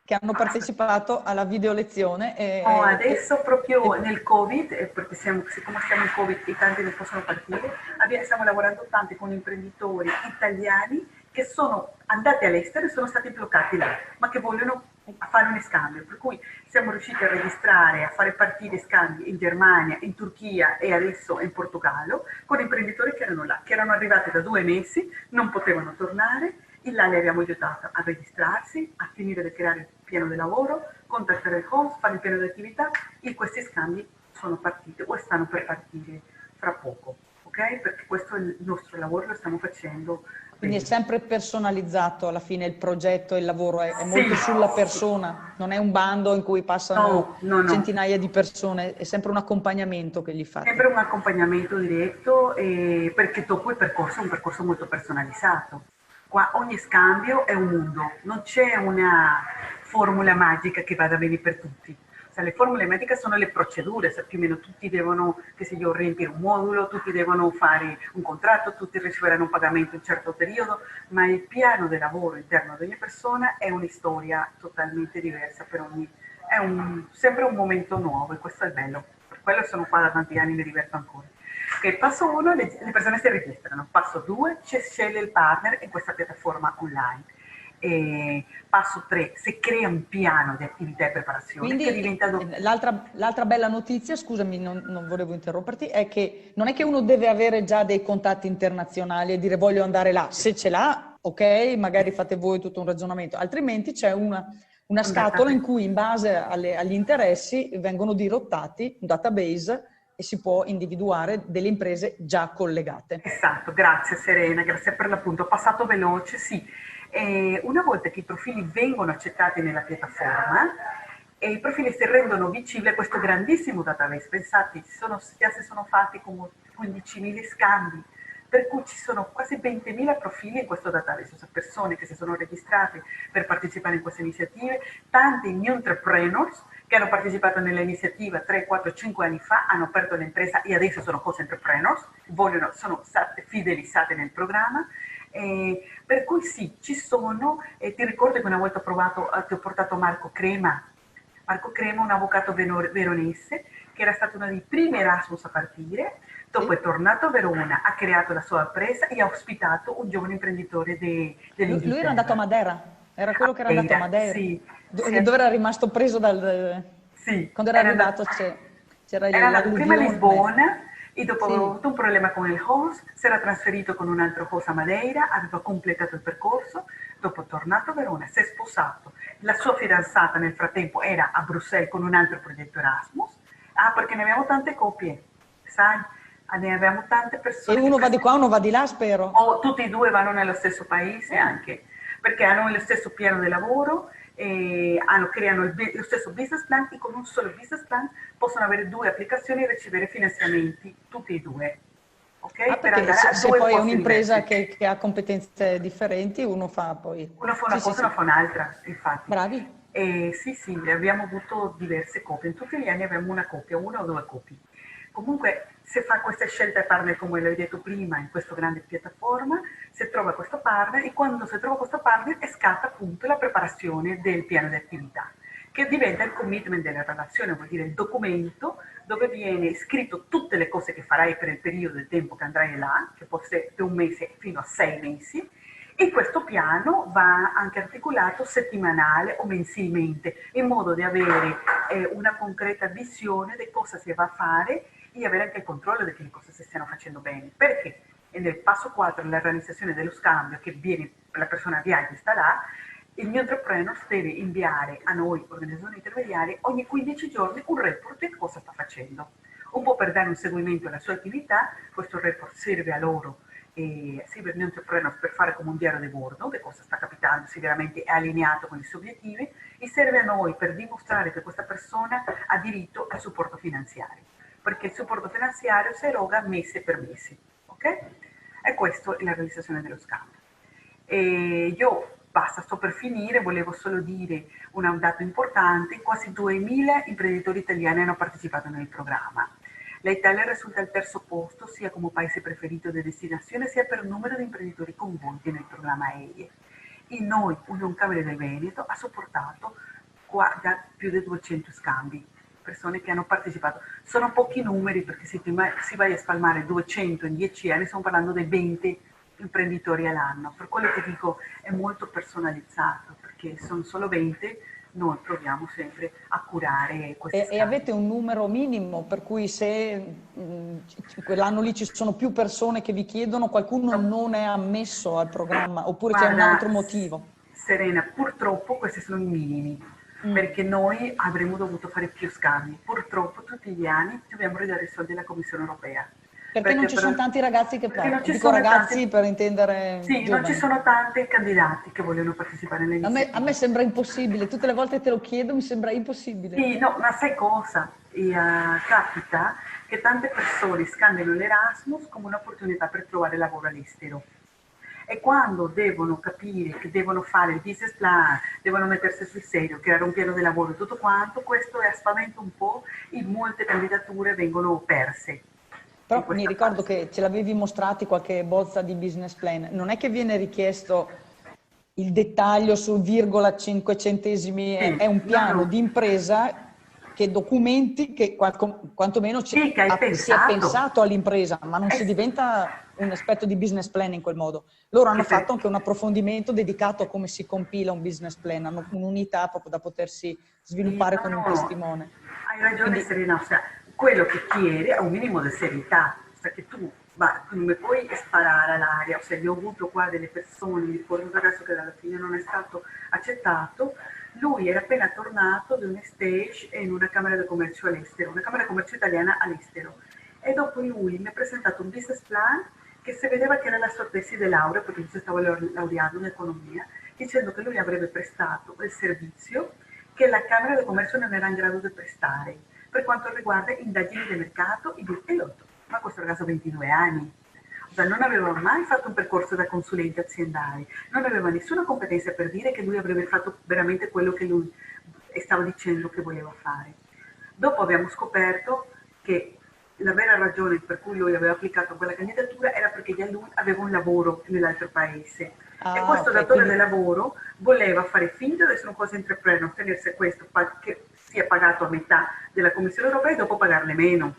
A: che hanno partecipato alla video lezione.
B: Adesso proprio nel Covid, perché siccome siamo in Covid e tanti non possono partire, stiamo lavorando tanti con imprenditori italiani che sono andati all'estero e sono stati bloccati là, ma che vogliono fare un scambio, per cui siamo riusciti a registrare, a fare partire scambi in Germania, in Turchia e adesso in Portogallo, con imprenditori che erano là, che erano arrivati da 2 mesi, non potevano tornare, e là li abbiamo aiutato a registrarsi, a finire di creare il piano di lavoro, contattare il host, fare il piano di attività e questi scambi sono partiti o stanno per partire fra poco, ok? Perché questo è il nostro lavoro, lo stiamo facendo.
A: Quindi è sempre personalizzato alla fine il progetto, il lavoro è molto sulla persona, non è un bando in cui passano centinaia di persone, è sempre un accompagnamento che gli fate.
B: Sempre un accompagnamento diretto perché dopo il percorso è un percorso molto personalizzato. Qua ogni scambio è un mondo, non c'è una formula magica che vada bene per tutti. Le formule mediche sono le procedure, più o meno tutti devono, che se io riempire un modulo, tutti devono fare un contratto, tutti riceveranno un pagamento in un certo periodo, ma il piano di lavoro interno di ogni persona è una storia totalmente diversa per ogni, sempre un momento nuovo e questo è il bello. Per quello sono qua da tanti anni e mi diverto ancora. Okay, passo 1, le persone si registrano, passo 2, sceglie il partner in questa piattaforma online. Passo 3, si crea un piano di attività e preparazione.
A: Quindi
B: che diventa
A: l'altra bella notizia, scusami, non volevo interromperti, è che non è che uno deve avere già dei contatti internazionali e dire voglio andare là. Se ce l'ha, ok, magari fate voi tutto un ragionamento, altrimenti c'è una scatola in cui in base agli interessi vengono dirottati un database e si può individuare delle imprese già collegate.
B: Esatto, grazie Serena, grazie per l'appunto. Passato veloce, sì. Una volta che i profili vengono accettati nella piattaforma, i profili si rendono vicini a questo grandissimo database. Pensate, già si sono fatti come 15.000 scambi, per cui ci sono quasi 20.000 profili in questo database, cioè persone che si sono registrate per partecipare in queste iniziative, tanti new entrepreneurs che hanno partecipato nell'iniziativa 3, 4, 5 anni fa, hanno aperto l'impresa e adesso sono co-entrepreneurs, sono state fidelizzate nel programma. Per cui sì, ci sono, ti ricordo che una volta ti ho portato Marco Crema, un avvocato veronese, che era stato uno dei primi Erasmus a partire, dopo è tornato a Verona, ha creato la sua impresa e ha ospitato un giovane imprenditore dell'Inghilterra.
A: Lui era andato a Madeira, era quello che era andato a Madeira,
B: sì,
A: dove era rimasto preso
B: sì,
A: quando era arrivato c'era
B: era andato prima a Lisbona e dopo
A: sì.
B: aveva avuto un problema con il host, si era trasferito con un altro host a Madeira, aveva completato il percorso, dopo è tornato a Verona, si è sposato. La sua fidanzata nel frattempo era a Bruxelles con un altro progetto Erasmus, perché ne abbiamo tante coppie, sai? Ne abbiamo tante persone.
A: E uno va di qua, uno va di là, spero.
B: O tutti e due vanno nello stesso paese anche, perché hanno lo stesso piano di lavoro, creano lo stesso business plan e con un solo business plan possono avere 2 applicazioni e ricevere finanziamenti tutti e due. Okay?
A: Perché se poi è un'impresa che ha competenze differenti, uno fa poi...
B: Uno fa una cosa, uno fa un'altra, infatti.
A: Bravi.
B: Sì, abbiamo avuto diverse coppie, in tutti gli anni abbiamo una coppia, 1 o 2 coppie. Comunque se fa questa scelta e partner, come l'ho detto prima, in questa grande piattaforma, si trova questo partner e quando si trova questo partner scatta appunto la preparazione del piano di attività, che diventa il commitment della relazione, vuol dire il documento dove viene scritto tutte le cose che farai per il periodo di tempo che andrai là, che può essere da 1 mese fino a 6 mesi, e questo piano va anche articolato settimanale o mensilmente, in modo di avere una concreta visione di cosa si va a fare e avere anche il controllo di che le cose si stiano facendo bene. Perché nel passo 4, la realizzazione dello scambio, che viene, la persona viaggia e sta là, il mio entrepreneur deve inviare a noi, organizzazioni intermediarie, ogni 15 giorni un report di cosa sta facendo. Un po' per dare un seguimento alla sua attività, questo report serve a loro, serve al mio entrepreneur per fare come un diario di bordo, di cosa sta capitando, se veramente è allineato con i suoi obiettivi, e serve a noi per dimostrare che questa persona ha diritto al supporto finanziario, perché il supporto finanziario si eroga mese per mese, ok? E questa è la realizzazione dello scambio. Basta, sto per finire, volevo solo dire un dato importante: quasi 2.000 imprenditori italiani hanno partecipato nel programma. L'Italia risulta al terzo posto sia come paese preferito di destinazione sia per numero di imprenditori coinvolti nel programma EIE. E noi, Union Camere del Veneto, ha supportato già più di 200 scambi, persone che hanno partecipato. Sono pochi numeri perché se si vai a spalmare 200 in 10 anni stiamo parlando di 20 imprenditori all'anno, per quello che dico è molto personalizzato, perché sono solo 20, noi proviamo sempre a curare questi scambi.
A: E avete un numero minimo, per cui se quell'anno lì ci sono più persone che vi chiedono, qualcuno non è ammesso al programma, oppure c'è un altro motivo?
B: Serena, purtroppo questi sono i minimi, perché noi avremmo dovuto fare più scambi. Purtroppo tutti gli anni dobbiamo ridare i soldi alla Commissione Europea.
A: Perché non ci sono tanti ragazzi che parlano, dico
B: ragazzi
A: per intendere
B: sì,
A: giovani.
B: Non ci sono tanti candidati che vogliono partecipare all'iniziativa.
A: A me sembra impossibile, tutte le volte te lo chiedo, mi sembra impossibile.
B: Sì, no, ma sai cosa? Capita che tante persone scambiano l'Erasmus come un'opportunità per trovare lavoro all'estero. E quando devono capire che devono fare il business plan, devono mettersi sul serio, creare un piano di lavoro e tutto quanto, questo spaventa un po' e molte candidature vengono perse.
A: Però mi ricordo che ce l'avevi mostrati qualche bozza di business plan, non è che viene richiesto il dettaglio su virgola 5 centesimi, è un piano di impresa che documenti che quantomeno
B: Sì, che hai
A: si è
B: pensato.
A: pensato all'impresa, ma non si diventa un aspetto di business plan in quel modo. Loro hanno fatto anche un approfondimento dedicato a come si compila un business plan, hanno un'unità proprio da potersi sviluppare con un testimone.
B: Hai ragione
A: Quindi,
B: Serena, o sea, quello che chiede è un minimo di serietà, perché tu non mi puoi sparare all'aria, o se io ho avuto qua delle persone, mi ricordo un ragazzo che alla fine non è stato accettato, lui era appena tornato da un stage in una camera di commercio all'estero, una camera di commercio italiana all'estero, e dopo lui mi ha presentato un business plan che si vedeva che era la sua tesi di laurea, perché lui si stava laureando in economia, dicendo che lui avrebbe prestato il servizio che la Camera di Commercio non era in grado di prestare per quanto riguarda indagini di mercato e lotto. Ma questo ragazzo ha 22 anni, o sea, non aveva mai fatto un percorso da consulente aziendale, non aveva nessuna competenza per dire che lui avrebbe fatto veramente quello che lui stava dicendo che voleva fare. Dopo abbiamo scoperto che la vera ragione per cui lui aveva applicato quella candidatura era perché già lui aveva un lavoro nell'altro paese e questo
A: ok,
B: datore di
A: quindi
B: lavoro voleva fare finta di essere un cose entrepreneur, ottenersi questo che sia pagato a metà della Commissione europea e dopo pagarle meno.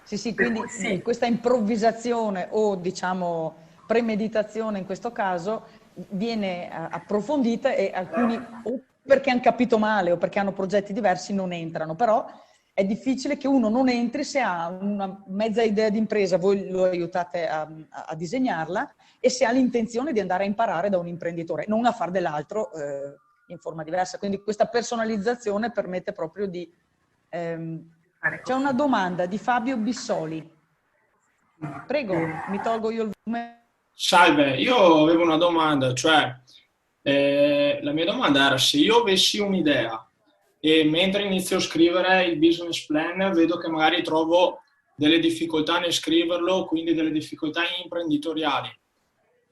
A: sì,
B: Per cui
A: quindi
B: sì,
A: questa improvvisazione o diciamo premeditazione in questo caso viene approfondita e alcuni o perché hanno capito male o perché hanno progetti diversi non entrano, però è difficile che uno non entri se ha una mezza idea di impresa, voi lo aiutate a disegnarla e se ha l'intenzione di andare a imparare da un imprenditore, non a fare dell'altro in forma diversa. Quindi questa personalizzazione permette proprio di...
B: fare
A: c'è una
B: così.
A: domanda di Fabio Bissoli. Prego, mi tolgo io il volume.
C: Salve, io avevo una domanda, cioè la mia domanda era se io avessi un'idea e mentre inizio a scrivere il business plan vedo che magari trovo delle difficoltà nel scriverlo, quindi delle difficoltà imprenditoriali.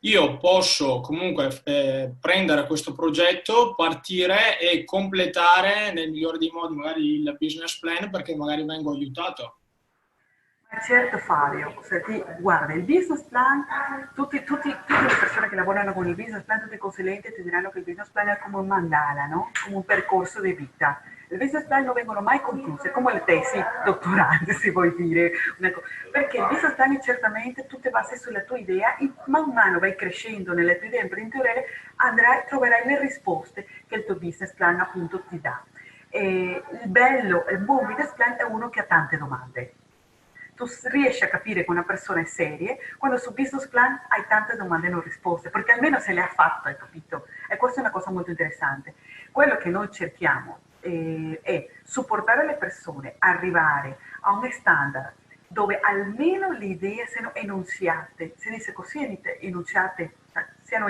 C: Io posso comunque prendere questo progetto, partire e completare nel migliore dei modi magari il business plan perché magari vengo aiutato.
B: Ma certo Fabio, senti, guarda, il business plan, tutte le persone che lavorano con il business plan, tutti i consulenti ti diranno che il business plan è come un mandala, no? Come un percorso di vita. Il business plan non vengono mai concluse, come le tesi dottorandi, si vuol dire. Perché il business plan è certamente tutte basi sulla tua idea e man mano vai crescendo nella tua idea imprenditoriale, troverai le risposte che il tuo business plan appunto ti dà. E il bello, il buon business plan è uno che ha tante domande. Tu riesci a capire che una persona è seria quando sul business plan hai tante domande non risposte, perché almeno se le ha fatto, hai capito? E questa è una cosa molto interessante. Quello che noi cerchiamo è supportare le persone, arrivare a un standard dove almeno le idee siano enunciate, si dice così, enunciate, siano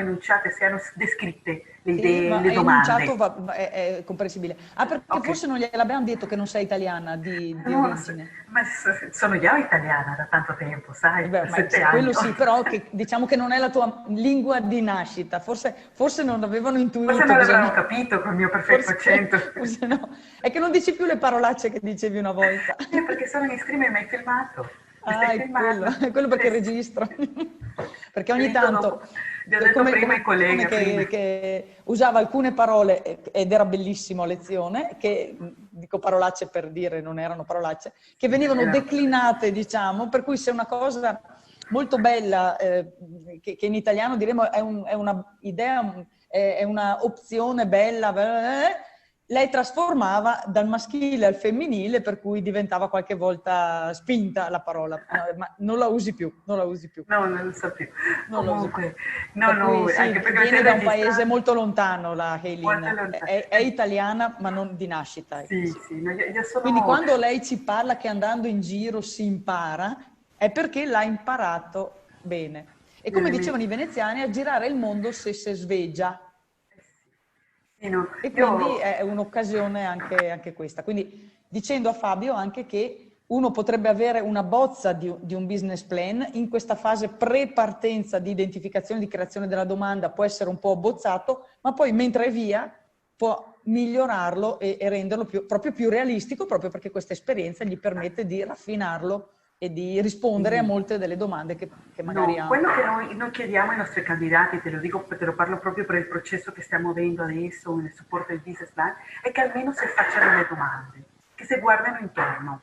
B: descritte le
A: Sì,
B: idee,
A: ma
B: le
A: è enunciato,
B: domande.
A: è comprensibile. Ah, perché
B: Ok.
A: forse non gliel'abbiamo detto che non sei italiana di
B: No,
A: origine.
B: ma sono già italiana da tanto tempo, sai,
A: Beh,
B: per 7 anni.
A: quello sì, però che, diciamo che non è la tua lingua di nascita. Forse non avevano
B: Forse
A: intuito,
B: non l'avranno
A: bisogna...
B: capito col mio perfetto
A: Forse,
B: accento.
A: forse no. È che non dici più le parolacce che dicevi una volta.
B: Perché sono in stream e mi hai filmato. Mi stai
A: Ah,
B: filmando?
A: è quello perché registro. Perché
B: Ti ho
A: ogni
B: detto dopo.
A: tanto,
B: Ti ho detto prima
A: come
B: il
A: lezione
B: collega, prima.
A: che usava alcune parole, ed era bellissimo a lezione, che dico parolacce per dire, non erano parolacce, che venivano
B: Era-
A: declinate, diciamo, per cui se una cosa molto bella, che in italiano diremo è una idea, è una opzione bella, lei trasformava dal maschile al femminile, per cui diventava qualche volta spinta la parola, no, ma non la usi più, non la usi più.
B: No, non lo so più.
A: Non la usi più.
B: Comunque, no,
A: Per
B: no,
A: cui
B: anche
A: sì,
B: perché mi stai
A: viene da un paese
B: registrando.
A: molto lontano la
B: Molto
A: Heilin,
B: lontano.
A: è italiana ma non di nascita. Ecco,
B: Sì,
A: sì.
B: sì, no, io
A: Quindi
B: sono.
A: quando lei ci parla che andando in giro si impara, è perché l'ha imparato bene. E come dicevano i veneziani, a girare il mondo se sveggia.
B: Sì, no,
A: E quindi
B: io
A: è un'occasione anche questa. Quindi dicendo a Fabio anche che uno potrebbe avere una bozza di un business plan, in questa fase pre-partenza di identificazione, di creazione della domanda può essere un po' abbozzato, ma poi mentre è via può migliorarlo e renderlo proprio più realistico, proprio perché questa esperienza gli permette di raffinarlo e di rispondere a
B: sì.
A: molte delle domande che magari
B: No,
A: ha.
B: quello che noi chiediamo ai nostri candidati, te lo dico, te lo parlo proprio per il processo che stiamo avendo adesso nel supporto del business plan, è che almeno si facciano le domande, che si guardano intorno.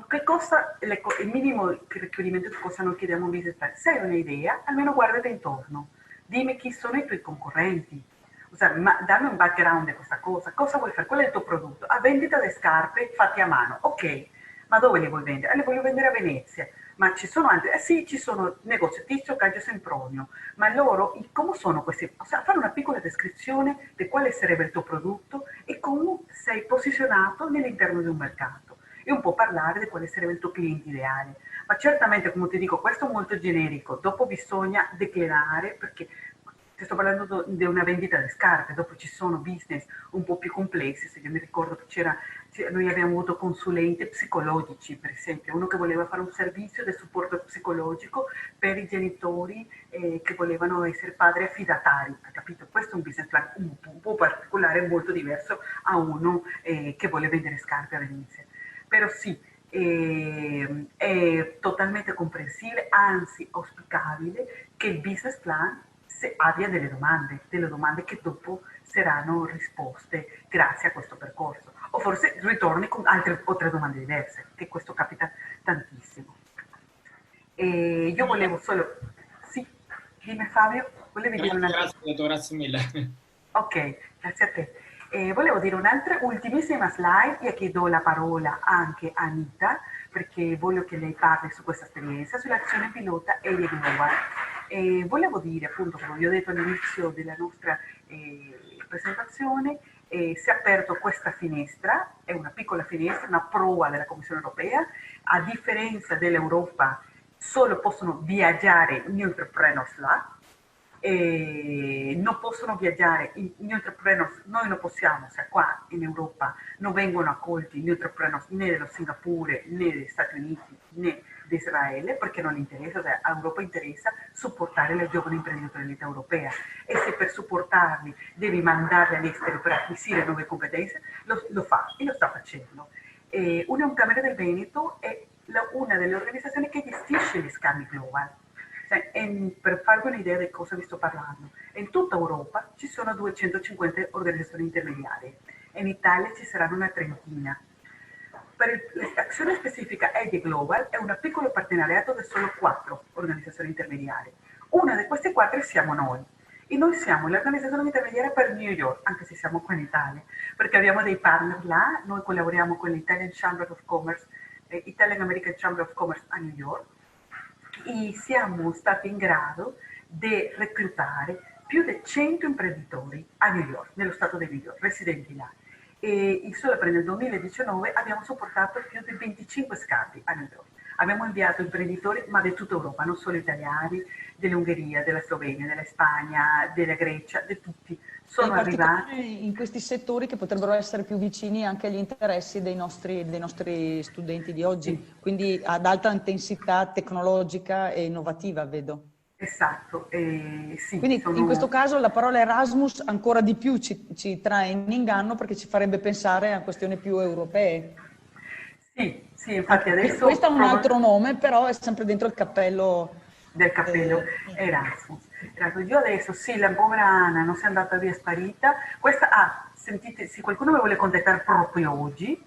B: Che cosa, il minimo richiedimento di cosa noi chiediamo a un business plan? Se hai un'idea, almeno guardate intorno. Dimmi chi sono i tuoi concorrenti. O sea, dammi un background di questa cosa vuoi fare? Qual è il tuo prodotto? A vendita di scarpe fatte a mano, ok, ma dove le vuoi vendere? Le voglio vendere a Venezia, ma ci sono altri, sì, ci sono negozi Tizio, Caggio, Sempronio, ma loro, come sono questi? O sea, fare una piccola descrizione di quale sarebbe il tuo prodotto e come sei posizionato all'interno di un mercato e un po' parlare di quale sarebbe il tuo cliente ideale. Ma certamente, come ti dico, questo è molto generico, dopo bisogna declinare, perché ti sto parlando di una vendita di scarpe, dopo ci sono business un po' più complessi, se io mi ricordo che noi abbiamo avuto consulenti psicologici, per esempio, uno che voleva fare un servizio di supporto psicologico per i genitori che volevano essere padri affidatari, hai capito? Questo è un business plan un po' particolare, molto diverso a uno che vuole vendere scarpe a Venezia. Però sì, è totalmente comprensibile, anzi auspicabile, che il business plan abbia delle domande che dopo saranno risposte grazie a questo percorso. O forse ritorni con altre o tre domande diverse, che questo capita tantissimo. E io volevo solo... Sì, dimmi Fabio, volevi dire una...
C: Grazie mille.
B: Ok, grazie a te. Volevo dire un'altra ultimissima slide e chiedo la parola anche a Anita perché voglio che lei parli su questa esperienza, sull'azione pilota e di Global. Volevo dire appunto, come vi ho detto all'inizio della nostra presentazione, si è aperto questa finestra, è una piccola finestra, una prova della Commissione Europea, a differenza dell'Europa solo possono viaggiare new entrepreneurs là, non possono viaggiare i new entrepreneurs, noi non possiamo, se qua in Europa non vengono accolti i new entrepreneurs né dello Singapore né degli Stati Uniti né di Israele perché non interessa, cioè all'Europa interessa supportare le giovani imprenditori dell'Unione Europea e se per supportarli devi mandarli all'estero per acquisire nuove competenze, lo fa e lo sta facendo. Union Camere del Veneto è una delle organizzazioni che gestisce gli scambi global. Per farvi un'idea di cosa vi sto parlando, in tutta Europa ci sono 250 organizzazioni intermediarie, in Italia ci saranno una trentina. Per l'azione specifica EDI Global è un piccolo partenariato di solo 4 organizzazioni intermediarie. Una di queste 4 siamo noi. E noi siamo l'organizzazione intermediaria per New York, anche se siamo qua in Italia, perché abbiamo dei partner là, noi collaboriamo con l'Italian Chamber of Commerce, Italian American Chamber of Commerce a New York, e siamo stati in grado di reclutare più di 100 imprenditori a New York, nello stato di New York, residenti là. E solo per il 2019 abbiamo supportato più di 25 scambi a New York. Abbiamo inviato imprenditori, ma di tutta Europa, non solo italiani, dell'Ungheria, della Slovenia, della Spagna, della Grecia, di tutti. Sono arrivati
A: in questi settori che potrebbero essere più vicini anche agli interessi dei nostri studenti di oggi, sì. Quindi ad alta intensità tecnologica e innovativa, vedo.
B: Esatto, sì.
A: Quindi in questo caso la parola Erasmus ancora di più ci trae in inganno perché ci farebbe pensare a questioni più europee.
B: Sì, sì, infatti adesso...
A: Questo ha un altro nome, però è sempre dentro il cappello...
B: Del cappello Erasmus. Io adesso, sì, la povera Anna non si è andata via sparita. Questa, sentite, se qualcuno mi vuole contattare proprio oggi,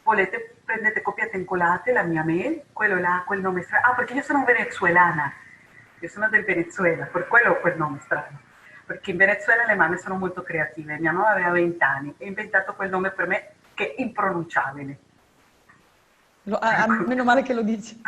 B: prendete, copiate e incolate la mia mail, quello là, quel nome strano. Perché io sono venezuelana, io sono del Venezuela, per quello ho quel nome strano. Perché in Venezuela le mamme sono molto creative. Mia mamma aveva 20 anni e ha inventato quel nome per me che è impronunciabile.
A: Meno male che lo dici.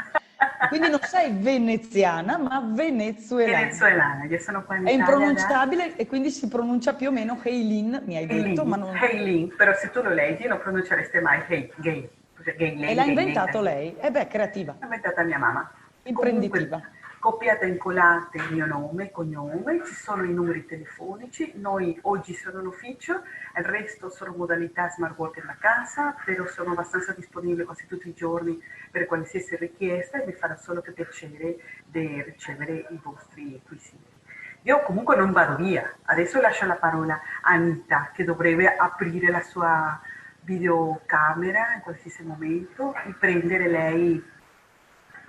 A: Quindi non sei veneziana, ma venezuelana.
B: Venezuelana, io sono qua in
A: È
B: Italia.
A: impronunciabile e quindi si pronuncia più o meno Heilin, mi hai detto. Ma non...
B: Heilin, però se tu lo leggi non pronuncereste mai gay.
A: E l'ha inventato lei? Creativa.
B: L'ha inventata mia mamma.
A: Imprenditiva.
B: Comunque, copiate e incolate il mio nome e cognome, ci sono i numeri telefonici, noi oggi sono in ufficio, il resto sono modalità smart working da casa, però sono abbastanza disponibile quasi tutti i giorni per qualsiasi richiesta e mi farà solo che piacere di ricevere i vostri quesiti. Io comunque non vado via, adesso lascio la parola a Anita che dovrebbe aprire la sua videocamera in qualsiasi momento e prendere lei.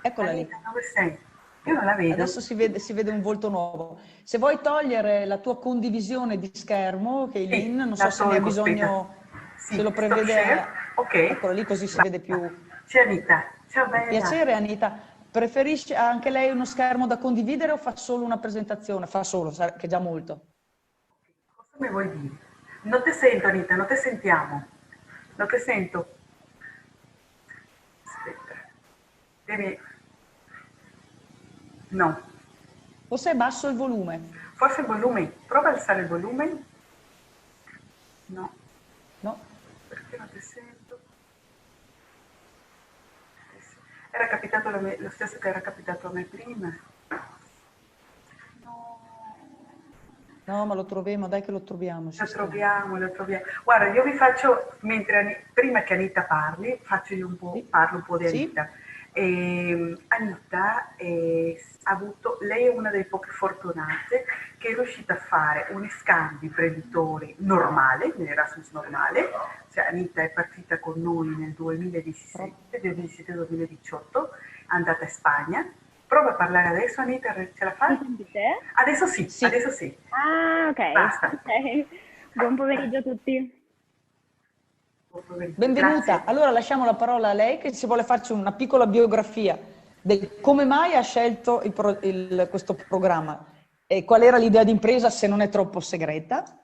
A: Eccola
B: Anita,
A: lì.
B: dove sei? Io non la vedo.
A: Adesso si vede un volto nuovo. Se vuoi togliere la tua condivisione di schermo, Heilin, non so se ne ha bisogno,
B: sì,
A: se lo prevede
B: Ok.
A: Eccola lì, così si vede più.
B: C'è Anita. Ciao bella.
A: Piacere Anita. Preferisce anche lei uno schermo da condividere o fa solo una presentazione? Fa solo, che è già molto.
B: Cosa mi vuoi dire? Non ti sento Anita, non ti sentiamo. Non ti sento. Aspetta. Devi... No.
A: Forse è basso il volume.
B: Forse il volume. Prova a alzare il volume. No.
A: No?
B: Perché non ti sento? Era capitato lo stesso che era capitato a me prima. No.
A: No, ma lo troviamo, dai che lo troviamo.
B: Lo troviamo, lo troviamo. Guarda, io vi faccio, prima che Anita parli, faccio io un po',
A: Sì.
B: parlo un po' di
A: Sì.
B: Anita. Anita ha avuto, lei è una delle poche fortunate che è riuscita a fare un scambio imprenditori normale, un Erasmus normale. Cioè Anita è partita con noi nel 2017-2018, è andata in Spagna. Prova a parlare adesso, Anita, ce la
D: Mi
B: fai?
D: sentite?
B: Adesso sì,
A: Sì.
B: adesso sì.
D: Ah, ok.
B: Basta.
D: Ok. Buon pomeriggio a tutti.
A: Benvenuta.
B: Grazie.
A: Allora lasciamo la parola a lei che ci vuole farci una piccola biografia del come mai ha scelto questo programma e qual era l'idea d'impresa se non è troppo segreta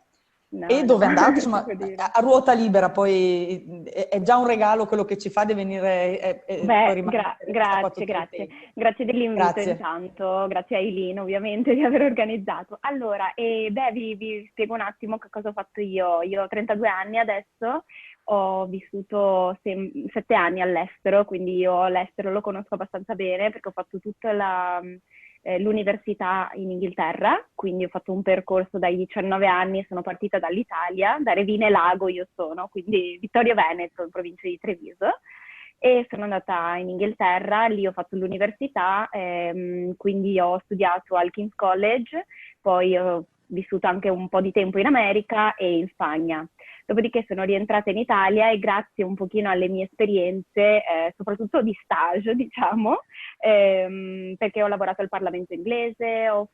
A: e dove è andata, insomma,
D: si può dire.
A: a ruota libera, poi è già un regalo quello che ci fa di venire.
D: Beh, grazie. Grazie dell'invito
A: Grazie.
D: intanto, grazie a Eileen ovviamente di aver organizzato. Allora, vi spiego un attimo che cosa ho fatto io. Io ho 32 anni adesso, ho vissuto 7 anni all'estero, quindi io l'estero lo conosco abbastanza bene perché ho fatto tutta l'università in Inghilterra, quindi ho fatto un percorso dai 19 anni, sono partita dall'Italia, da Revine Lago io sono, quindi Vittorio Veneto, in provincia di Treviso, e sono andata in Inghilterra, lì ho fatto l'università, quindi ho studiato al King's College, poi ho vissuto anche un po' di tempo in America e in Spagna. Dopodiché sono rientrata in Italia e grazie un pochino alle mie esperienze, soprattutto di stage, diciamo, perché ho lavorato al Parlamento inglese, ho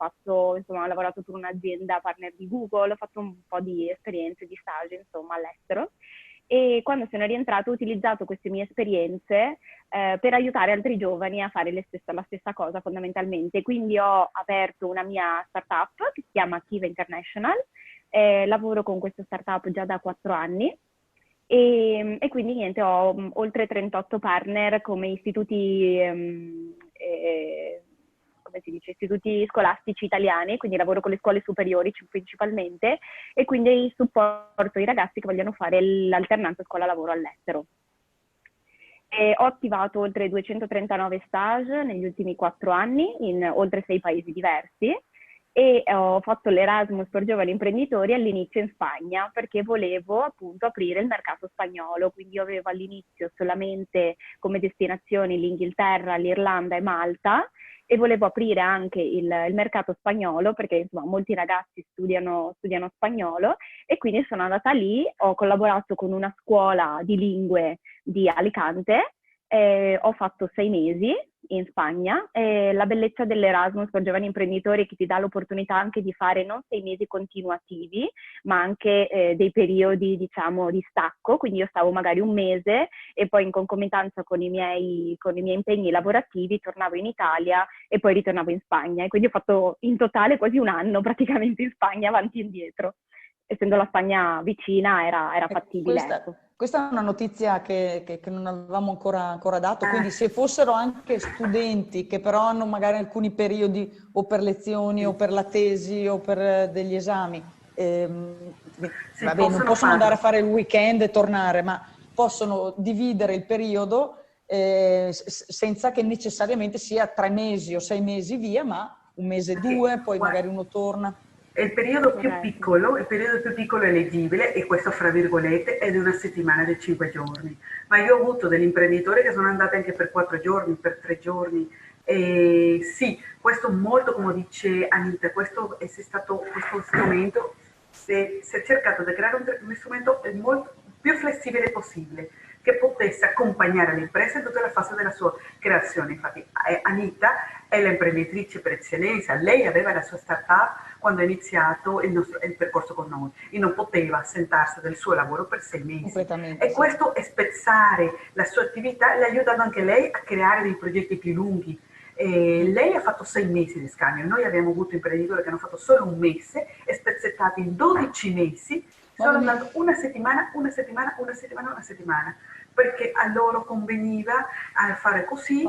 D: lavorato per un'azienda partner di Google, ho fatto un po' di esperienze di stage, insomma, all'estero. E quando sono rientrata ho utilizzato queste mie esperienze per aiutare altri giovani a fare la stessa cosa fondamentalmente. Quindi ho aperto una mia startup che si chiama Kiva International, lavoro con questa startup già da 4 anni e quindi niente, ho oltre 38 partner come istituti, come si dice, istituti scolastici italiani, quindi lavoro con le scuole superiori principalmente e quindi supporto i ragazzi che vogliono fare l'alternanza scuola-lavoro all'estero. Ho attivato oltre 239 stage negli ultimi 4 anni in oltre 6 paesi diversi e ho fatto l'Erasmus per giovani imprenditori all'inizio in Spagna perché volevo appunto aprire il mercato spagnolo, quindi io avevo all'inizio solamente come destinazioni l'Inghilterra, l'Irlanda e Malta e volevo aprire anche il mercato spagnolo perché insomma molti ragazzi studiano spagnolo e quindi sono andata lì, ho collaborato con una scuola di lingue di Alicante, ho fatto 6 mesi in Spagna. La bellezza dell'Erasmus per giovani imprenditori è che ti dà l'opportunità anche di fare non 6 mesi continuativi, ma anche dei periodi, diciamo, di stacco. Quindi io stavo magari un mese e poi in concomitanza con i miei impegni lavorativi tornavo in Italia e poi ritornavo in Spagna. E quindi ho fatto in totale quasi un anno praticamente in Spagna, avanti e indietro. Essendo la Spagna vicina era fattibile.
A: Questa è una notizia che non avevamo ancora dato, quindi se fossero anche studenti che però hanno magari alcuni periodi o per lezioni o per la tesi o per degli esami, non possono andare a fare il weekend e tornare, ma possono dividere il periodo senza che necessariamente sia 3 mesi o 6 mesi via, ma un mese, 2, poi magari uno torna.
B: Il periodo più piccolo è leggibile, e questo fra virgolette, è di una settimana di 5 giorni. Ma io ho avuto degli imprenditori che sono andati anche per 4 giorni, per 3 giorni. E sì, questo molto, come dice Anita, questo strumento, si è cercato di creare un strumento molto più flessibile possibile, che potesse accompagnare l'impresa in tutta la fase della sua creazione. Infatti Anita è l'imprenditrice per eccellenza, lei aveva la sua startup quando ha iniziato il percorso con noi e non poteva assentarsi dal suo lavoro per 6 mesi.
A: Completamente,
B: E
A: sì.
B: questo è spezzare la sua attività, le ha aiutato anche lei a creare dei progetti più lunghi. Lei ha fatto 6 mesi di scambio, noi abbiamo avuto imprenditori che hanno fatto solo un mese e spezzettati in 12 mesi, sono andato una settimana, perché a loro conveniva a fare così.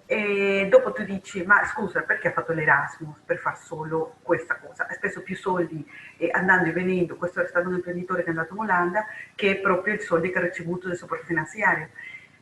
B: E dopo tu dici, ma scusa, perché ha fatto l'Erasmus per far solo questa cosa? Ha speso più soldi andando e venendo, questo è stato un imprenditore che è andato in Olanda, che proprio i soldi che ha ricevuto del supporto finanziario.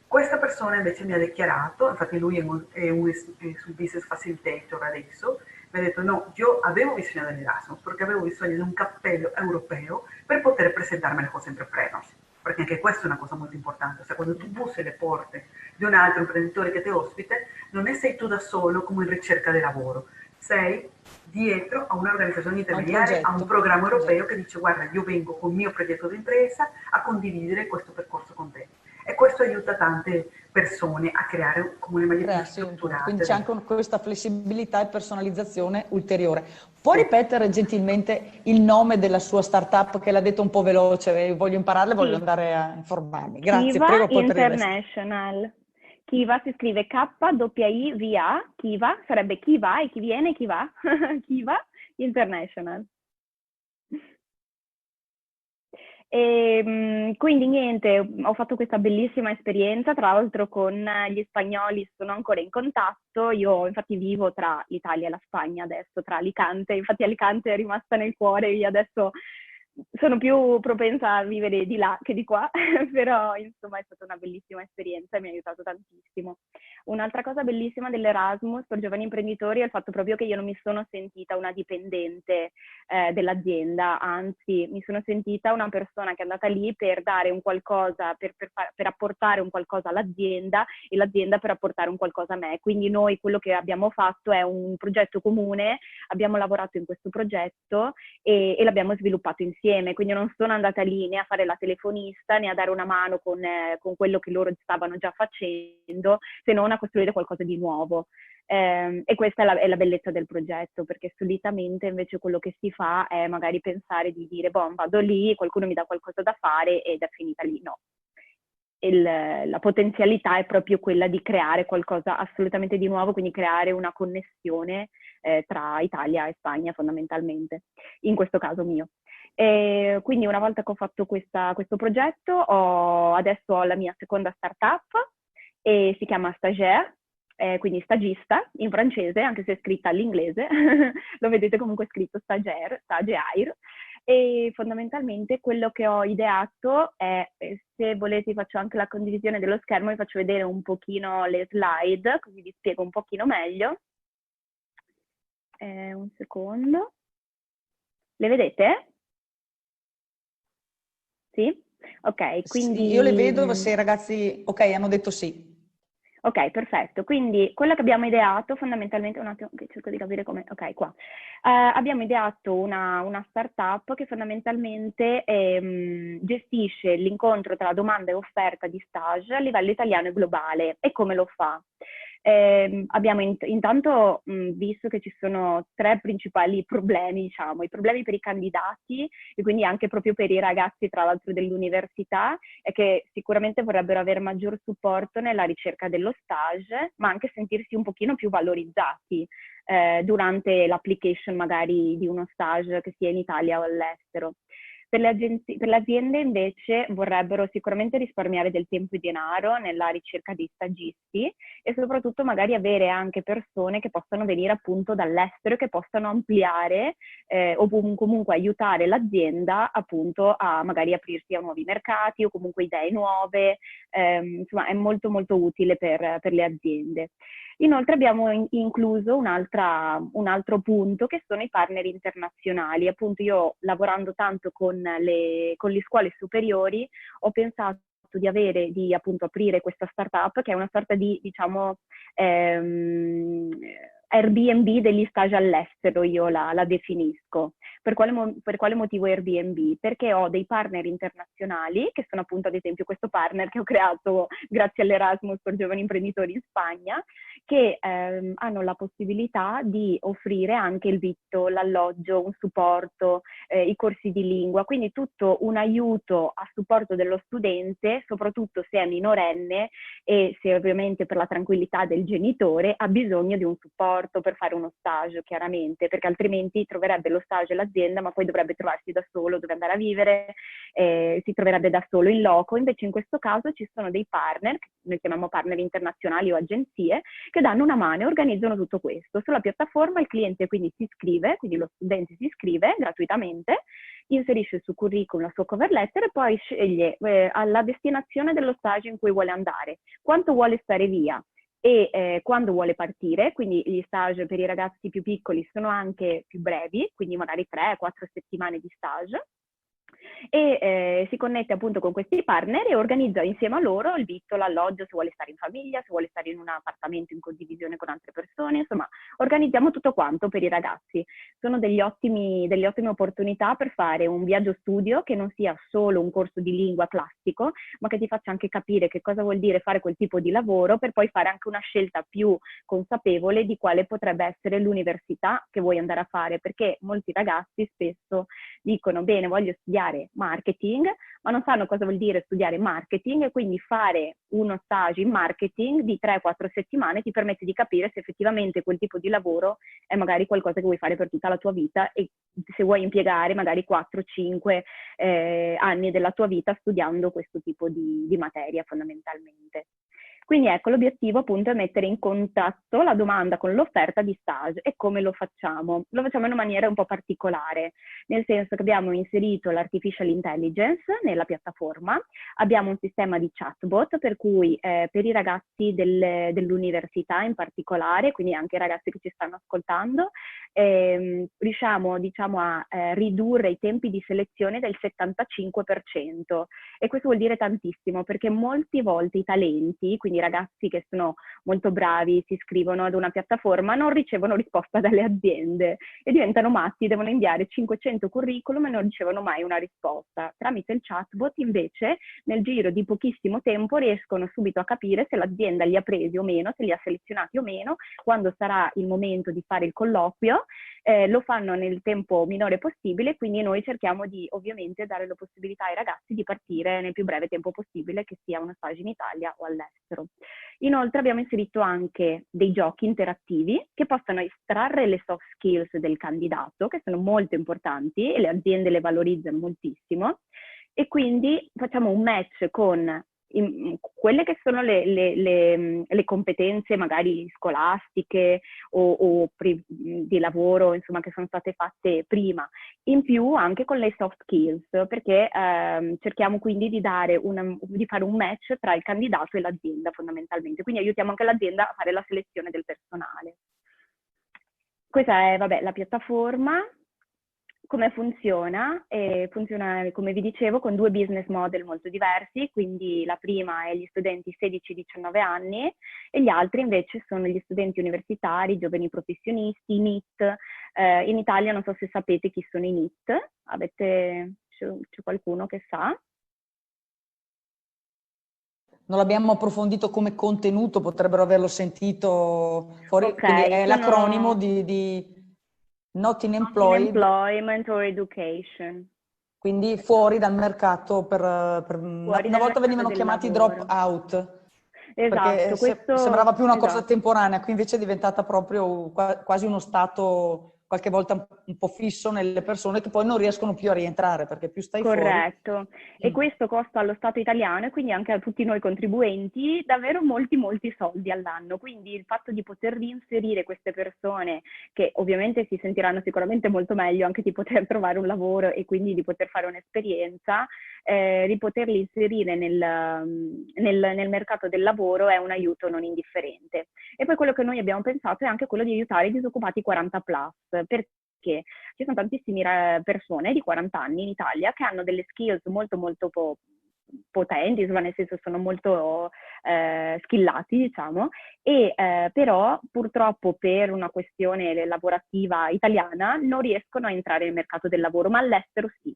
B: Questa persona invece mi ha dichiarato, infatti lui è sul business facilitator adesso, mi ha detto no, io avevo bisogno dell'Erasmus perché avevo bisogno di un cappello europeo per poter presentarmi alle cose entrepreneurs, perché anche questa è una cosa molto importante, cioè quando tu bussi le porte di un altro imprenditore che ti ospita, non è sei tu da solo come in ricerca di lavoro, sei dietro a un'organizzazione intermediaria, a un programma europeo che dice guarda io vengo con il mio progetto di impresa a condividere questo percorso con te. E questo aiuta tante persone a creare come una maniera più strutturata.
A: Quindi c'è anche questa flessibilità e personalizzazione ulteriore. Può ripetere gentilmente il nome della sua startup che l'ha detto un po' veloce? Voglio impararle, voglio andare a informarmi. Grazie,
D: Kiva
A: prego.
D: International. Kiva si scrive K-W-I-V-A, Kiva, sarebbe chi va e chi viene, chi va, Kiva International. E quindi niente, ho fatto questa bellissima esperienza, tra l'altro con gli spagnoli sono ancora in contatto, io infatti vivo tra l'Italia e la Spagna adesso, tra Alicante, infatti Alicante è rimasta nel cuore, io adesso sono più propensa a vivere di là che di qua, però insomma è stata una bellissima esperienza e mi ha aiutato tantissimo. Un'altra cosa bellissima dell'Erasmus per giovani imprenditori è il fatto proprio che io non mi sono sentita una dipendente dell'azienda, anzi mi sono sentita una persona che è andata lì per dare un qualcosa, per apportare un qualcosa all'azienda e l'azienda per apportare un qualcosa a me. Quindi noi quello che abbiamo fatto è un progetto comune, abbiamo lavorato in questo progetto e l'abbiamo sviluppato insieme, quindi non sono andata lì né a fare la telefonista né a dare una mano con quello che loro stavano già facendo, se non a costruire qualcosa di nuovo. E questa è la bellezza del progetto, perché solitamente invece quello che si fa è magari pensare di dire, boh, vado lì, qualcuno mi dà qualcosa da fare ed è finita lì. No. La potenzialità è proprio quella di creare qualcosa assolutamente di nuovo, quindi creare una connessione tra Italia e Spagna fondamentalmente, in questo caso mio. E quindi una volta che ho fatto questo progetto, adesso ho la mia seconda startup e si chiama Stagiaire, quindi stagista in francese, anche se è scritta all'inglese, lo vedete comunque scritto Stagiaire, e fondamentalmente quello che ho ideato è, se volete faccio anche la condivisione dello schermo, vi faccio vedere un pochino le slide, così vi spiego un pochino meglio. Un secondo. Le vedete? Sì? Ok, quindi...
A: Sì, io le vedo, se i ragazzi, ok, hanno detto sì.
D: Ok, perfetto. Quindi quello che abbiamo ideato fondamentalmente, un attimo che cerco di capire come, ok, qua. Abbiamo ideato una startup che fondamentalmente gestisce l'incontro tra domanda e offerta di stage a livello italiano e globale. E come lo fa? Abbiamo intanto visto che ci sono 3 principali problemi, diciamo, i problemi per i candidati e quindi anche proprio per i ragazzi, tra l'altro, dell'università, è che sicuramente vorrebbero avere maggior supporto nella ricerca dello stage, ma anche sentirsi un pochino più valorizzati durante l'application magari di uno stage che sia in Italia o all'estero. Per le aziende invece vorrebbero sicuramente risparmiare del tempo e denaro nella ricerca di stagisti e soprattutto magari avere anche persone che possano venire appunto dall'estero e che possano ampliare o comunque aiutare l'azienda appunto a magari aprirsi a nuovi mercati o comunque idee nuove, insomma è molto molto utile per le aziende. Inoltre abbiamo incluso un altro punto che sono i partner internazionali. Appunto io lavorando tanto con le scuole superiori ho pensato di appunto aprire questa startup che è una sorta di, diciamo, Airbnb degli stage all'estero, io la definisco. Per quale motivo Airbnb? Perché ho dei partner internazionali, che sono appunto ad esempio questo partner che ho creato grazie all'Erasmus per giovani imprenditori in Spagna, che hanno la possibilità di offrire anche il vitto, l'alloggio, un supporto, i corsi di lingua, quindi tutto un aiuto a supporto dello studente, soprattutto se è minorenne e se ovviamente per la tranquillità del genitore ha bisogno di un supporto per fare uno stage, chiaramente, perché altrimenti troverebbe lo stage all'azienda, ma poi dovrebbe trovarsi da solo dove andare a vivere, si troverebbe da solo in loco. Invece in questo caso ci sono dei partner, che noi chiamiamo partner internazionali o agenzie, che danno una mano e organizzano tutto questo. Sulla piattaforma il cliente quindi si iscrive, quindi lo studente si iscrive gratuitamente, inserisce il suo curriculum, la sua cover letter e poi sceglie la destinazione dello stage in cui vuole andare, quanto vuole stare via e quando vuole partire. Quindi gli stage per i ragazzi più piccoli sono anche più brevi, quindi magari 3-4 settimane di stage, e si connette appunto con questi partner e organizza insieme a loro il vitto, l'alloggio, se vuole stare in famiglia, se vuole stare in un appartamento in condivisione con altre persone, insomma organizziamo tutto quanto per i ragazzi. Sono delle ottime opportunità per fare un viaggio studio che non sia solo un corso di lingua classico, ma che ti faccia anche capire che cosa vuol dire fare quel tipo di lavoro, per poi fare anche una scelta più consapevole di quale potrebbe essere l'università che vuoi andare a fare, perché molti ragazzi spesso dicono bene, voglio studiare marketing, ma non sanno cosa vuol dire studiare marketing, e quindi fare uno stage in marketing di 3-4 settimane ti permette di capire se effettivamente quel tipo di lavoro è magari qualcosa che vuoi fare per tutta la tua vita, e se vuoi impiegare magari 4-5 anni della tua vita studiando questo tipo di materia fondamentalmente. Quindi ecco, l'obiettivo appunto è mettere in contatto la domanda con l'offerta di stage. E come lo facciamo? Lo facciamo in una maniera un po' particolare, nel senso che abbiamo inserito l'artificial intelligence nella piattaforma, abbiamo un sistema di chatbot per cui per i ragazzi dell'università in particolare, quindi anche i ragazzi che ci stanno ascoltando, riusciamo diciamo a ridurre i tempi di selezione del 75%, e questo vuol dire tantissimo, perché molte volte i talenti, quindi i ragazzi che sono molto bravi, si iscrivono ad una piattaforma, non ricevono risposta dalle aziende e diventano matti, devono inviare 500 curriculum e non ricevono mai una risposta. Tramite il chatbot invece nel giro di pochissimo tempo riescono subito a capire se l'azienda li ha presi o meno, se li ha selezionati o meno, quando sarà il momento di fare il colloquio. Lo fanno nel tempo minore possibile, quindi noi cerchiamo di ovviamente dare la possibilità ai ragazzi di partire nel più breve tempo possibile, che sia uno stage in Italia o all'estero. Inoltre abbiamo inserito anche dei giochi interattivi che possano estrarre le soft skills del candidato, che sono molto importanti e le aziende le valorizzano moltissimo, e quindi facciamo un match con quelle che sono le competenze magari scolastiche o di lavoro, insomma, che sono state fatte prima, in più anche con le soft skills, perché cerchiamo quindi di fare un match tra il candidato e l'azienda fondamentalmente, quindi aiutiamo anche l'azienda a fare la selezione del personale. Questa è, vabbè, la piattaforma. Come funziona? Funziona, come vi dicevo, con due business model molto diversi, quindi la prima è gli studenti 16-19 anni e gli altri invece sono gli studenti universitari, giovani professionisti, i NEET. In Italia non so se sapete chi sono i NEET, c'è qualcuno che sa?
A: Non l'abbiamo approfondito come contenuto, potrebbero averlo sentito fuori,
D: Ok,
A: quindi è
D: sono
A: l'acronimo di Not in
D: Not in
A: Employed,
D: employment or education.
A: quindi fuori dal mercato,
D: Fuori
A: una
D: dal
A: volta
D: mercato
A: venivano
D: del
A: chiamati drop
D: lavoro.
A: out, perché
D: Esatto,
A: sembrava più una cosa
D: esatto.
A: temporanea, qui invece è diventata proprio quasi uno stato qualche volta un po' fisso nelle persone che poi non riescono più a rientrare, perché più stai fuori.
D: Corretto, e questo costa allo Stato italiano e quindi anche a tutti noi contribuenti davvero molti soldi all'anno, quindi il fatto di poter reinserire queste persone, che ovviamente si sentiranno sicuramente molto meglio anche di poter trovare un lavoro e quindi di poter fare un'esperienza, di poterli inserire nel mercato del lavoro è un aiuto non indifferente. E poi quello che noi abbiamo pensato è anche quello di aiutare i disoccupati 40+, perché ci sono tantissime persone di 40 anni in Italia che hanno delle skills molto potenti, insomma, nel senso sono molto skillati, diciamo, e però purtroppo per una questione lavorativa italiana non riescono a entrare nel mercato del lavoro, ma all'estero sì.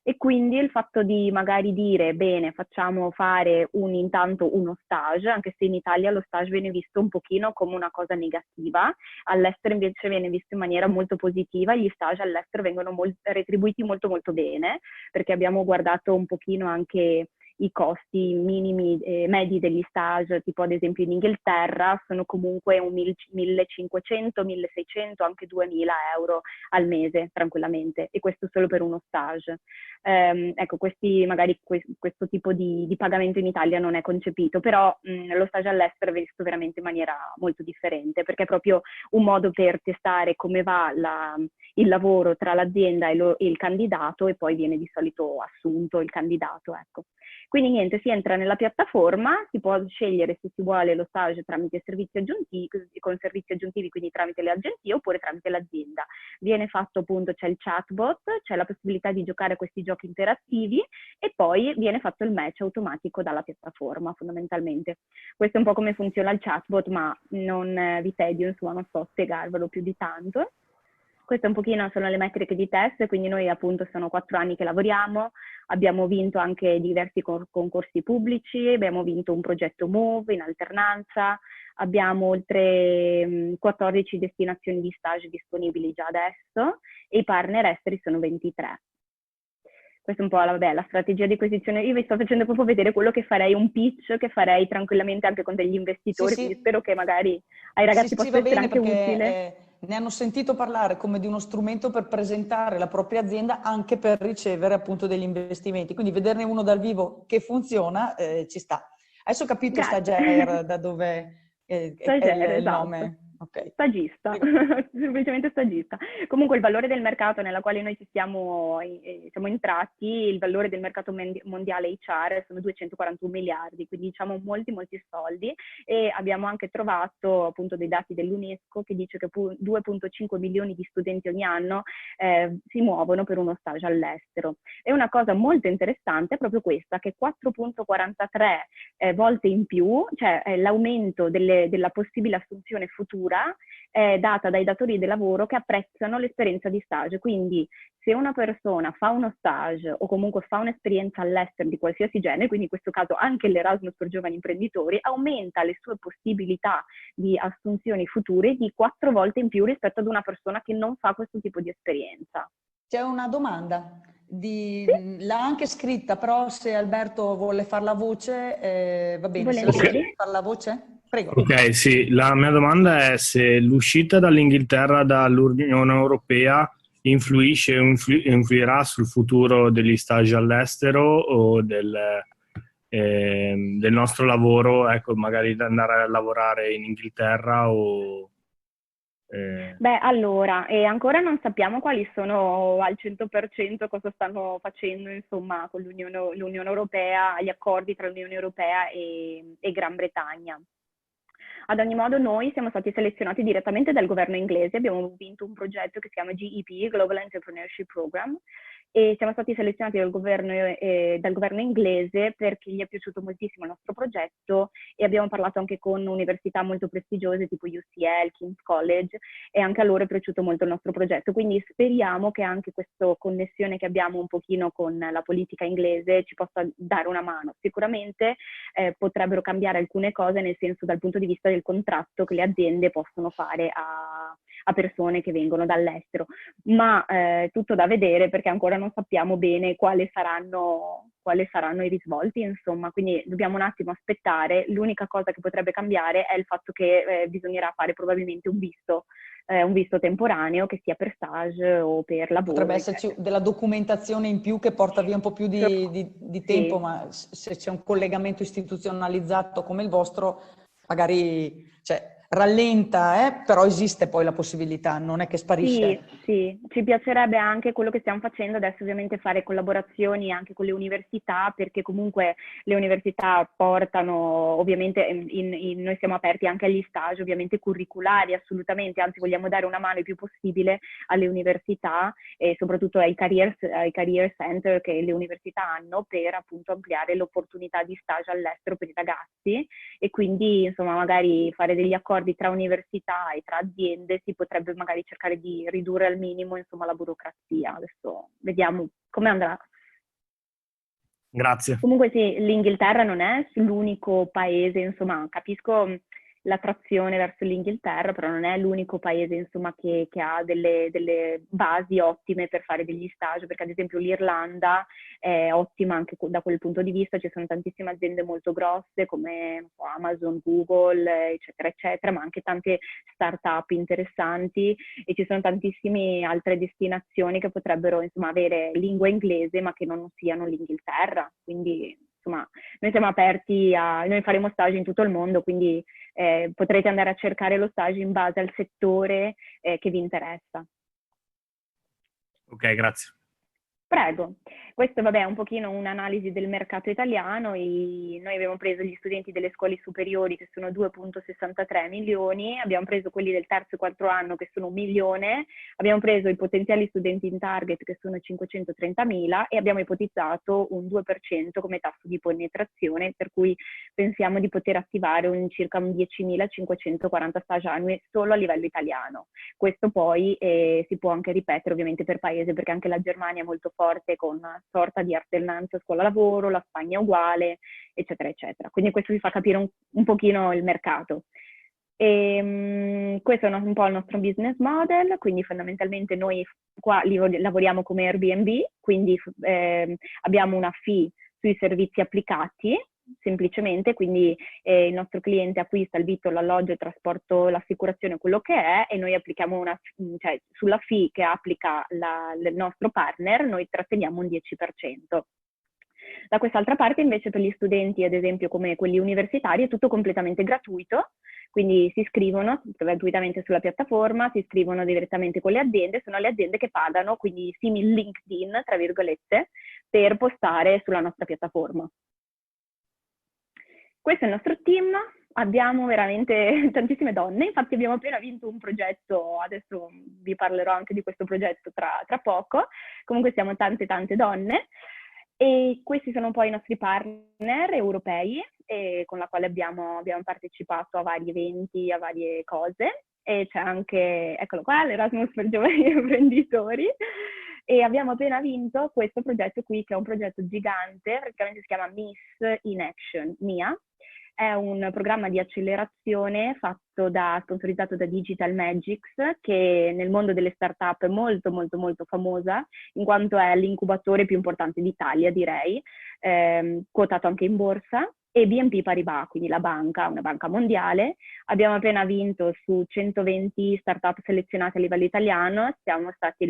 D: E quindi il fatto di magari dire, bene, facciamo fare intanto uno stage, anche se in Italia lo stage viene visto un pochino come una cosa negativa, all'estero invece viene visto in maniera molto positiva, gli stage all'estero vengono retribuiti molto molto bene, perché abbiamo guardato un pochino anche i costi minimi medi degli stage, tipo ad esempio in Inghilterra, sono comunque 1.500, 1.600, anche 2.000 euro al mese tranquillamente, e questo solo per uno stage. Ecco, magari questo tipo di pagamento in Italia non è concepito, però lo stage all'estero è visto veramente in maniera molto differente, perché è proprio un modo per testare come va il lavoro tra l'azienda e il candidato, e poi viene di solito assunto il candidato, ecco. Quindi niente, si entra nella piattaforma, si può scegliere se si vuole lo stage tramite servizi aggiuntivi, con servizi aggiuntivi, quindi tramite le agenzie oppure tramite l'azienda. Viene fatto appunto, c'è il chatbot, c'è la possibilità di giocare a questi giochi interattivi e poi viene fatto il match automatico dalla piattaforma fondamentalmente. Questo è un po' come funziona il chatbot, ma non vi tedio, insomma, non so spiegarvelo più di tanto. Queste un pochino sono le metriche di test, quindi noi appunto sono 4 anni che lavoriamo, abbiamo vinto anche diversi concorsi pubblici, abbiamo vinto un progetto MOVE in alternanza, abbiamo oltre 14 destinazioni di stage disponibili già adesso e i partner esteri sono 23. Questa è un po' la strategia di acquisizione. Io vi sto facendo proprio vedere quello che farei, un pitch che farei tranquillamente anche con degli investitori,
A: Sì,
D: quindi
A: sì.
D: spero che magari ai ragazzi
A: Sì,
D: possa
A: va
D: essere
A: bene
D: anche utile.
A: perché ne hanno sentito parlare come di uno strumento per presentare la propria azienda anche per ricevere appunto degli investimenti. Quindi vederne uno dal vivo che funziona ci sta. Adesso ho capito
D: Grazie.
A: Stagiaire da dove è
D: Stagiaire,
A: il
D: esatto.
A: nome. Okay.
D: Stagista, semplicemente stagista. Comunque il valore del mercato nella quale noi siamo entrati, il valore del mercato mondiale HR sono 241 miliardi, quindi diciamo molti soldi, e abbiamo anche trovato appunto dei dati dell'UNESCO che dice che 2,5 milioni di studenti ogni anno si muovono per uno stage all'estero. E una cosa molto interessante è proprio questa, che 4,43 volte in più, cioè l'aumento della possibile assunzione futura data dai datori di lavoro che apprezzano l'esperienza di stage. Quindi se una persona fa uno stage o comunque fa un'esperienza all'estero di qualsiasi genere, quindi in questo caso anche l'Erasmus per giovani imprenditori, aumenta le sue possibilità di assunzioni future di 4 volte in più rispetto ad una persona che non fa questo tipo di esperienza.
A: C'è una domanda,
D: Sì?
A: l'ha anche scritta, però se Alberto vuole fare la voce, va bene, se la
D: Volentieri.
A: sente fare la voce? Prego.
E: Ok, sì, la mia domanda è se l'uscita dall'Inghilterra dall'Unione Europea influirà sul futuro degli stage all'estero o del nostro lavoro, ecco, magari da andare a lavorare in Inghilterra o...
D: Beh, allora, ancora non sappiamo quali sono al 100% cosa stanno facendo, insomma, con l'Unione Europea, gli accordi tra l'Unione Europea e Gran Bretagna. Ad ogni modo noi siamo stati selezionati direttamente dal governo inglese, abbiamo vinto un progetto che si chiama GEP, Global Entrepreneurship Program, e siamo stati selezionati dal governo inglese perché gli è piaciuto moltissimo il nostro progetto, e abbiamo parlato anche con università molto prestigiose tipo UCL, King's College, e anche a loro è piaciuto molto il nostro progetto. Quindi speriamo che anche questa connessione che abbiamo un pochino con la politica inglese ci possa dare una mano. Sicuramente potrebbero cambiare alcune cose, nel senso dal punto di vista del contratto che le aziende possono fare a persone che vengono dall'estero, ma tutto da vedere perché ancora non sappiamo bene quali saranno i risvolti, insomma, quindi dobbiamo un attimo aspettare. L'unica cosa che potrebbe cambiare è il fatto che bisognerà fare probabilmente un visto temporaneo, che sia per stage o per lavoro.
A: Potrebbe esserci della documentazione in più che porta via un po' più di tempo, sì. Ma se c'è un collegamento istituzionalizzato come il vostro, magari rallenta, però esiste poi la possibilità, non è che sparisce.
D: Sì, ci piacerebbe anche quello che stiamo facendo adesso, ovviamente fare collaborazioni anche con le università, perché comunque le università portano, ovviamente noi siamo aperti anche agli stage, ovviamente curriculari, assolutamente, anzi vogliamo dare una mano il più possibile alle università e soprattutto ai career center che le università hanno, per appunto ampliare l'opportunità di stage all'estero per i ragazzi, e quindi insomma magari fare degli accordi tra università e tra aziende, si potrebbe magari cercare di ridurre al minimo insomma la burocrazia. Adesso vediamo come andrà.
E: Grazie.
D: Comunque sì, l'Inghilterra non è l'unico paese, insomma, capisco l'attrazione verso l'Inghilterra, però non è l'unico paese, insomma, che ha delle basi ottime per fare degli stage, perché ad esempio l'Irlanda è ottima anche da quel punto di vista, ci sono tantissime aziende molto grosse come non so, Amazon, Google, eccetera, eccetera, ma anche tante start-up interessanti e ci sono tantissime altre destinazioni che potrebbero, insomma, avere lingua inglese ma che non siano l'Inghilterra, quindi insomma noi siamo aperti noi faremo stage in tutto il mondo, quindi potrete andare a cercare lo stage in base al settore che vi interessa.
E: Ok, grazie.
D: Prego. Questo vabbè, è un pochino un'analisi del mercato italiano. Noi abbiamo preso gli studenti delle scuole superiori che sono 2,63 milioni, abbiamo preso quelli del terzo e quarto anno che sono 1 milione, abbiamo preso i potenziali studenti in target che sono 530.000 e abbiamo ipotizzato un 2% come tasso di penetrazione, per cui pensiamo di poter attivare circa un 10.540 stage annui solo a livello italiano. Questo poi si può anche ripetere ovviamente per paese, perché anche la Germania è molto forte con una sorta di alternanza scuola-lavoro, la Spagna è uguale, eccetera, eccetera. Quindi questo vi fa capire un pochino il mercato. Questo è un po' il nostro business model, quindi fondamentalmente noi qua lavoriamo come Airbnb, quindi abbiamo una fee sui servizi applicati, semplicemente, quindi il nostro cliente acquista il vitto, l'alloggio, il trasporto, l'assicurazione, quello che è, e noi applichiamo cioè sulla fee che applica il nostro partner, noi tratteniamo un 10%. Da quest'altra parte invece per gli studenti, ad esempio come quelli universitari, è tutto completamente gratuito, quindi si iscrivono gratuitamente sulla piattaforma, si iscrivono direttamente con le aziende, sono le aziende che pagano, quindi simil LinkedIn, tra virgolette, per postare sulla nostra piattaforma. Questo è il nostro team, abbiamo veramente tantissime donne, infatti abbiamo appena vinto un progetto, adesso vi parlerò anche di questo progetto tra poco, comunque siamo tante donne e questi sono poi i nostri partner europei con la quale abbiamo partecipato a vari eventi, a varie cose e c'è anche, eccolo qua, l'Erasmus per giovani imprenditori. E abbiamo appena vinto questo progetto qui, che è un progetto gigante, praticamente si chiama Miss in Action, MIA. È un programma di accelerazione sponsorizzato da Digital Magics, che nel mondo delle start-up è molto, molto, molto famosa, in quanto è l'incubatore più importante d'Italia, direi, quotato anche in borsa. E BNP Paribas, quindi la banca, una banca mondiale. Abbiamo appena vinto su 120 start-up selezionate a livello italiano, siamo state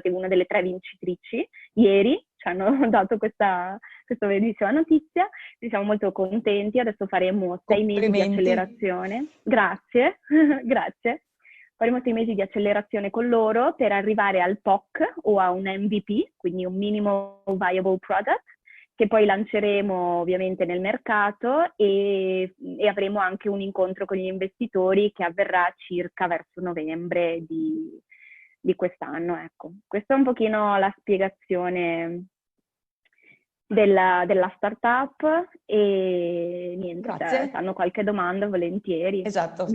D: una delle 3 vincitrici ieri, ci hanno dato questa bellissima notizia, ne siamo molto contenti, adesso faremo 6 mesi di accelerazione. Grazie, grazie. Faremo 6 mesi di accelerazione con loro per arrivare al POC o a un MVP, quindi un Minimum Viable Product, che poi lanceremo ovviamente nel mercato e avremo anche un incontro con gli investitori che avverrà circa verso novembre di quest'anno. Ecco, questa è un pochino la spiegazione della startup e niente, se hanno qualche domanda volentieri.
A: Esatto.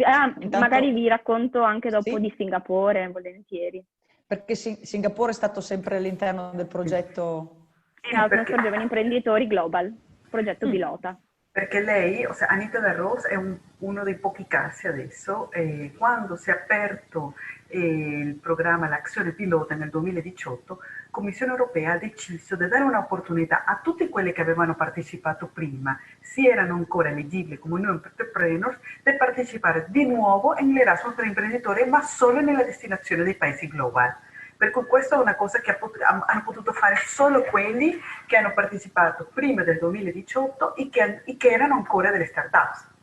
D: Magari vi racconto anche dopo di Singapore, volentieri.
A: Perché Singapore è stato sempre all'interno del progetto...
D: Erasmus per giovani imprenditori Global, progetto pilota.
B: Perché lei, Anita Darros è uno dei pochi casi adesso, quando si è aperto il programma L'Azione Pilota nel 2018, Commissione Europea ha deciso di dare un'opportunità a tutti quelli che avevano partecipato prima, si erano ancora elegibili come new entrepreneurs, di partecipare di nuovo nell'Erasmus per imprenditori, ma solo nella destinazione dei paesi global. Per cui questa è una cosa che hanno potuto fare solo quelli che hanno partecipato prima del 2018 e che erano ancora delle start-up.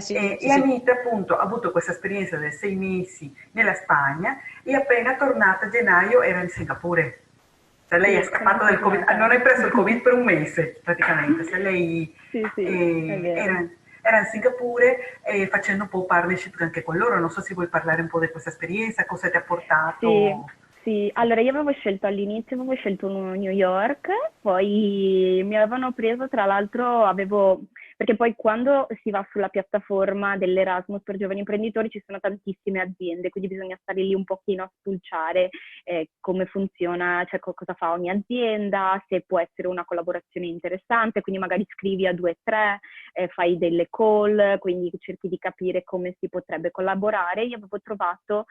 B: E Anita appunto ha avuto questa esperienza di 6 mesi nella Spagna e appena tornata a gennaio era in Singapore. Cioè lei è scappato dal Covid, non hai preso il Covid per un mese praticamente. Cioè lei era in Singapore facendo un po' partnership anche con loro. Non so se vuoi parlare un po' di questa esperienza, cosa ti ha portato.
D: Sì, allora io all'inizio avevo scelto New York, poi mi avevano preso, tra l'altro perché poi quando si va sulla piattaforma dell'Erasmus per giovani imprenditori ci sono tantissime aziende, quindi bisogna stare lì un pochino a spulciare come funziona, cioè cosa fa ogni azienda, se può essere una collaborazione interessante, quindi magari scrivi a 2 o 3, fai delle call, quindi cerchi di capire come si potrebbe collaborare. Io avevo trovato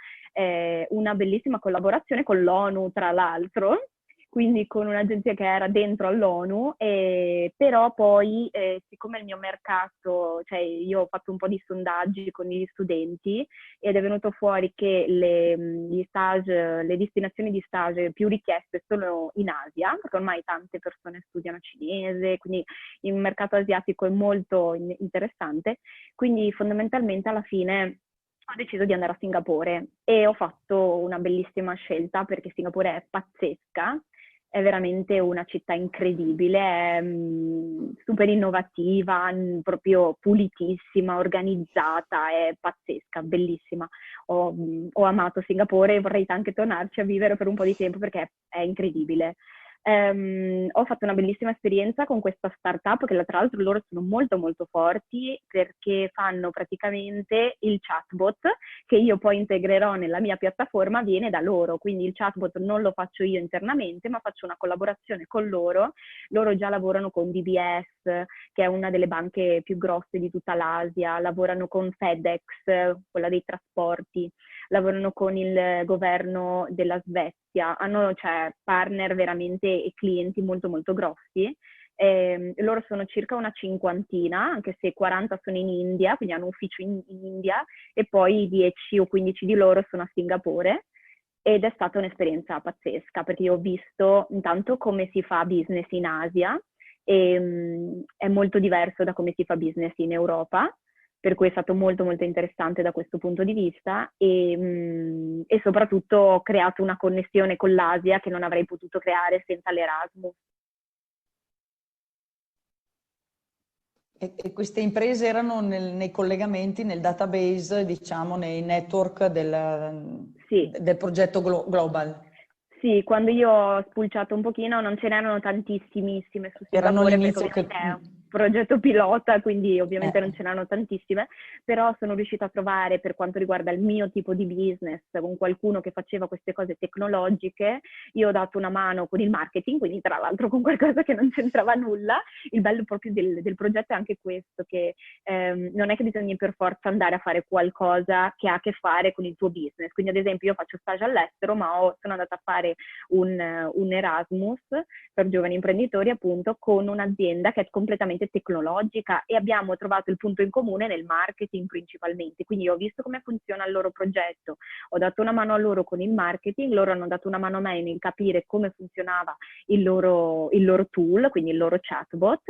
D: una bellissima collaborazione con l'ONU, tra l'altro, quindi con un'agenzia che era dentro all'ONU, però poi siccome il mio mercato, cioè io ho fatto un po' di sondaggi con gli studenti ed è venuto fuori che le destinazioni di stage più richieste sono in Asia, perché ormai tante persone studiano cinese, quindi il mercato asiatico è molto interessante, quindi fondamentalmente alla fine ho deciso di andare a Singapore e ho fatto una bellissima scelta perché Singapore è pazzesca, è veramente una città incredibile, è super innovativa, proprio pulitissima, organizzata, è pazzesca, bellissima. Ho amato Singapore e vorrei anche tornarci a vivere per un po' di tempo perché è incredibile. Ho fatto una bellissima esperienza con questa startup che tra l'altro loro sono molto molto forti perché fanno praticamente il chatbot che io poi integrerò nella mia piattaforma, viene da loro, quindi il chatbot non lo faccio io internamente ma faccio una collaborazione con loro. Loro già lavorano con DBS, che è una delle banche più grosse di tutta l'Asia, lavorano con FedEx, quella dei trasporti, lavorano con il governo della Svezia, hanno cioè partner veramente e clienti molto molto grossi. Loro sono circa una 50, anche se 40 sono in India, quindi hanno ufficio in India, e poi 10 o 15 di loro sono a Singapore. Ed è stata un'esperienza pazzesca, perché io ho visto intanto come si fa business in Asia, e è molto diverso da come si fa business in Europa, per cui è stato molto molto interessante da questo punto di vista e soprattutto ho creato una connessione con l'Asia che non avrei potuto creare senza l'Erasmus.
A: E queste imprese erano nei collegamenti, nel database, diciamo, nei network
D: Sì.
A: del progetto Global?
D: Sì, quando io ho spulciato un pochino non ce n'erano tantissimissime su
A: Erano
D: Singapore
A: all'inizio
D: perché ovviamente è un progetto pilota, quindi ovviamente non ce n'erano tantissime, però sono riuscita a trovare, per quanto riguarda il mio tipo di business, con qualcuno che faceva queste cose tecnologiche. Io ho dato una mano con il marketing, quindi tra l'altro con qualcosa che non c'entrava nulla. Il bello proprio del progetto è anche questo, che non è che bisogna per forza andare a fare qualcosa che ha a che fare con il tuo business. Quindi ad esempio io faccio stage all'estero, ma sono andata a fare un Erasmus per giovani imprenditori appunto con un'azienda che è completamente tecnologica e abbiamo trovato il punto in comune nel marketing principalmente, quindi ho visto come funziona il loro progetto, ho dato una mano a loro con il marketing, loro hanno dato una mano a me nel capire come funzionava il loro tool, quindi il loro chatbot.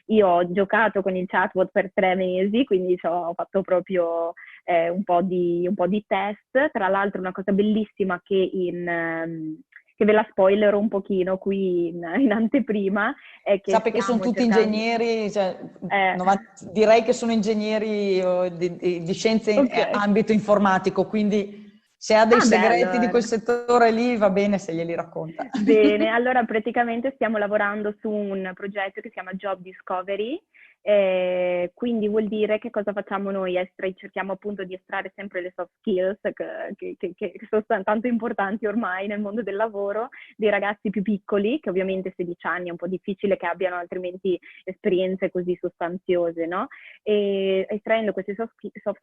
D: Io ho giocato con il chatbot per 3 mesi, quindi ho fatto proprio un po' di test. Tra l'altro una cosa bellissima che ve la spoilerò un pochino qui in anteprima, è che
A: Sappi che sono tutti ingegneri, cioè, direi che sono ingegneri di scienze in ambito informatico, quindi se ha dei segreti
D: allora.
A: di quel settore lì va bene se glieli racconta.
D: Bene, allora praticamente stiamo lavorando su un progetto che si chiama Job Discovery. Quindi vuol dire che cosa facciamo noi? Cerchiamo appunto di estrarre sempre le soft skills che sono tanto importanti ormai nel mondo del lavoro dei ragazzi più piccoli, che ovviamente 16 anni è un po' difficile che abbiano altrimenti esperienze così sostanziose, no? E estraendo queste soft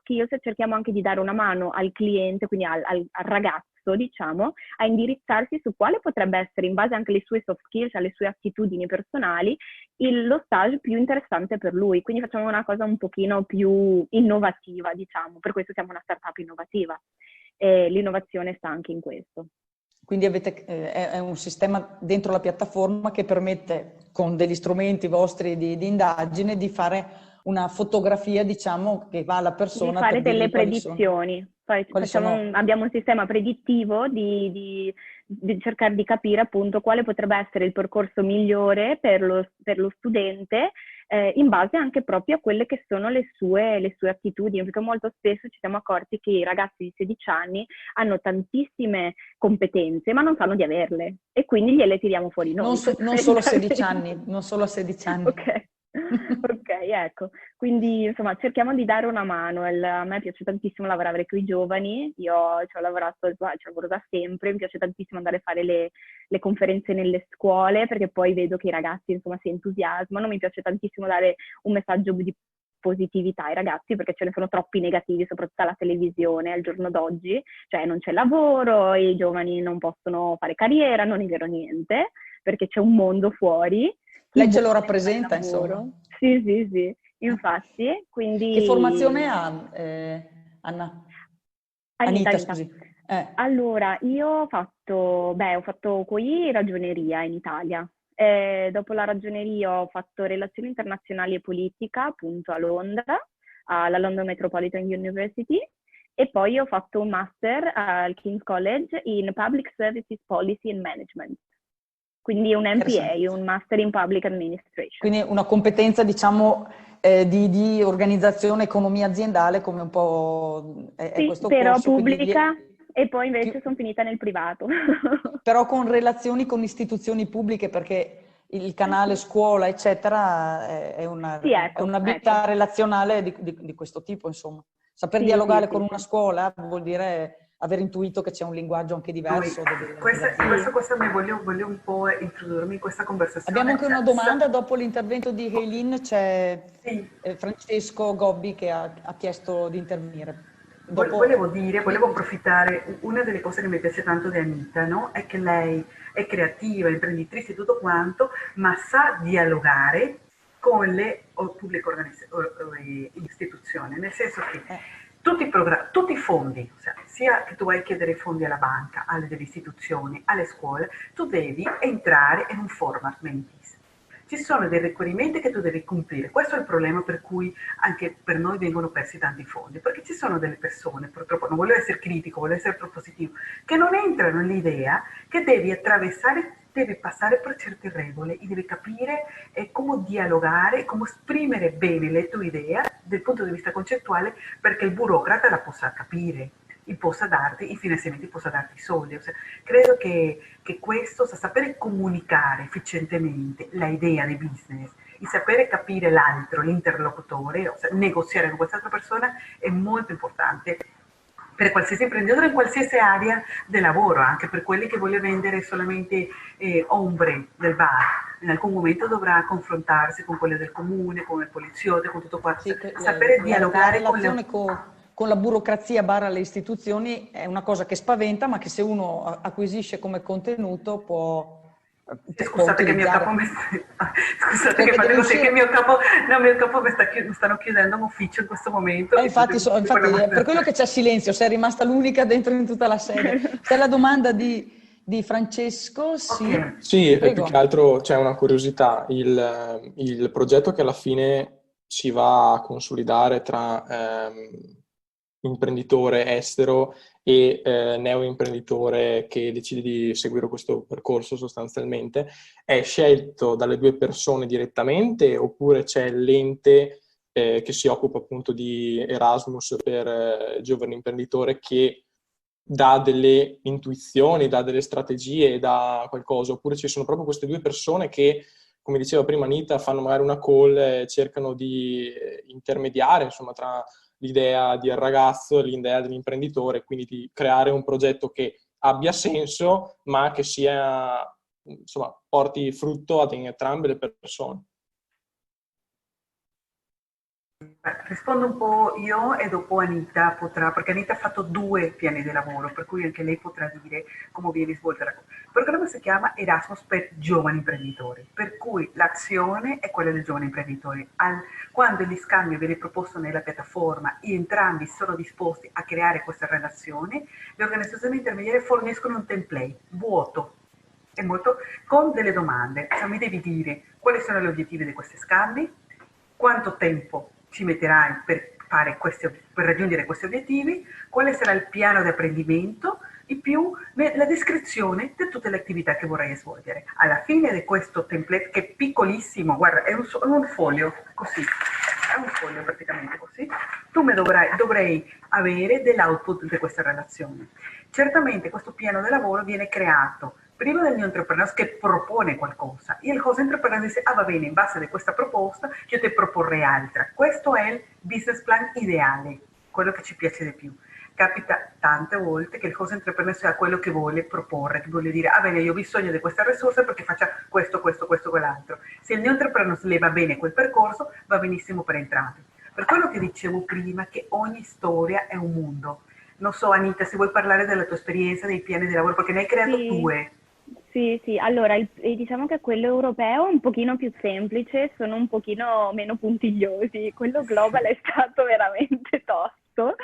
D: skills cerchiamo anche di dare una mano al cliente, quindi al ragazzo, diciamo, a indirizzarsi su quale potrebbe essere, in base anche alle sue soft skills, alle sue attitudini personali, lo stage più interessante per lui. Quindi facciamo una cosa un pochino più innovativa, diciamo, per questo siamo una startup innovativa. L'innovazione sta anche in questo.
A: Quindi è un sistema dentro la piattaforma che permette, con degli strumenti vostri di indagine, di fare una fotografia, diciamo, che va alla persona.
D: Di fare delle predizioni. Abbiamo un sistema predittivo di cercare di capire appunto quale potrebbe essere il percorso migliore per lo studente, in base anche proprio a quelle che sono le sue attitudini, perché molto spesso ci siamo accorti che i ragazzi di 16 anni hanno tantissime competenze ma non sanno di averle e quindi gliele tiriamo fuori noi.
A: Non solo a 16 anni, non solo a 16 anni.
D: Ok. Ok, ecco. Quindi, insomma, cerchiamo di dare una mano. A me piace tantissimo lavorare con i giovani. Io ci ho lavorato, ci lavoro da sempre. Mi piace tantissimo andare a fare le conferenze nelle scuole, perché poi vedo che i ragazzi, insomma, si entusiasmano. Mi piace tantissimo dare un messaggio di positività ai ragazzi, perché ce ne sono troppi negativi, soprattutto alla televisione al giorno d'oggi. Cioè, non c'è lavoro, i giovani non possono fare carriera, non è vero niente, perché c'è un mondo fuori.
A: Lei ce lo rappresenta, insomma.
D: Sì, sì, sì, infatti, quindi...
A: Che formazione ha, Anna? Anita, scusi.
D: Allora, io ho fatto qui ragioneria in Italia. Dopo la ragioneria ho fatto relazioni internazionali e politica, appunto a Londra, alla London Metropolitan University, e poi ho fatto un master al King's College in Public Services Policy and Management. Quindi un MPA, un Master in Public Administration.
A: Quindi una competenza, diciamo, di organizzazione, economia aziendale, come un po' è
D: sì,
A: questo
D: però
A: corso.
D: pubblica, e poi invece sono finita nel privato.
A: Però con relazioni con istituzioni pubbliche, perché il canale scuola, eccetera, è un'abilità relazionale di questo tipo, insomma. Saper dialogare con una scuola vuol dire aver intuito che c'è un linguaggio anche diverso.
B: Questo mi voglio un po' introdurmi in questa conversazione.
A: Abbiamo anche una domanda, dopo l'intervento di Eileen c'è Francesco Gobbi che ha chiesto di intervenire.
B: Volevo approfittare, una delle cose che mi piace tanto di Anita, no? È che lei è creativa, imprenditrice e tutto quanto, ma sa dialogare con le pubbliche istituzioni, nel senso che tutti i fondi, sia che tu vai a chiedere fondi alla banca, alle delle istituzioni, alle scuole, tu devi entrare in un format mentis. Ci sono dei requerimenti che tu devi compiere. Questo è il problema per cui anche per noi vengono persi tanti fondi, perché ci sono delle persone, purtroppo, non voglio essere critico, voglio essere propositivo, che non entrano nell'idea che devi passare per certe regole e devi capire come dialogare, come esprimere bene le tue idee dal punto di vista concettuale perché il burocrata la possa capire e possa darti i finanziamenti, possa darti i soldi. Credo che questo, sapere comunicare efficientemente l'idea di business, il sapere capire l'altro, l'interlocutore, negoziare con quest'altra persona è molto importante per qualsiasi imprenditore in qualsiasi area del lavoro, anche per quelli che vogliono vendere solamente ombre del bar. In alcun momento dovrà confrontarsi con quelle del comune, con il poliziotto, con tutto qua.
A: Sì,
B: sapere dialogare
A: con la burocrazia barra le istituzioni è una cosa che spaventa, ma che se uno acquisisce come contenuto può...
B: Scusate che il mio capo mi stanno chiudendo un ufficio in questo momento.
A: Infatti per quello che c'è silenzio, sei rimasta l'unica dentro in tutta la sede. C'è la domanda di Francesco?
F: Sì, sì, più che altro c'è una curiosità. Il progetto che alla fine si va a consolidare tra imprenditore estero e neoimprenditore che decide di seguire questo percorso sostanzialmente, è scelto dalle due persone direttamente oppure c'è l'ente che si occupa appunto di Erasmus per giovani imprenditori che dà delle intuizioni, dà delle strategie, dà qualcosa, oppure ci sono proprio queste due persone che, come diceva prima Anita, fanno magari una call e cercano di intermediare, insomma, tra l'idea del ragazzo e l'idea dell'imprenditore, quindi di creare un progetto che abbia senso, ma che sia, insomma, porti frutto ad entrambe le persone.
B: Rispondo un po' io e dopo Anita potrà, perché Anita ha fatto 2 piani di lavoro, per cui anche lei potrà dire come viene svolta la cosa. Il programma si chiama Erasmus per giovani imprenditori, per cui l'azione è quella dei giovani imprenditori. Quando gli scambi viene proposto nella piattaforma e entrambi sono disposti a creare questa relazione, le organizzazioni intermediarie forniscono un template vuoto, è molto, con delle domande. Cioè, mi devi dire quali sono gli obiettivi di questi scambi, quanto tempo ci metterai per raggiungere questi obiettivi, quale sarà il piano di apprendimento e più la descrizione di tutte le attività che vorrai svolgere. Alla fine di questo template, che è piccolissimo, guarda, è un foglio così, è un foglio praticamente così, tu dovrai avere dell'output di questa relazione. Certamente questo piano di lavoro viene creato prima del new entrepreneur che propone qualcosa e il host entrepreneur dice, ah va bene, in base a questa proposta io ti proporrei altra. Questo è il business plan ideale, quello che ci piace di più. Capita tante volte che il host entrepreneur sia quello che vuole proporre, che vuole dire, ah bene, io ho bisogno di questa risorsa perché faccia questo, quell'altro. Se il new entrepreneur le va bene quel percorso, va benissimo per entrambi. Per quello che dicevo prima, che ogni storia è un mondo. Non so, Anita, se vuoi parlare della tua esperienza, dei piani di lavoro, perché ne hai creato
D: Sì.
B: due.
D: Sì, allora diciamo che quello europeo è un pochino più semplice, sono un pochino meno puntigliosi, quello global è stato veramente tosto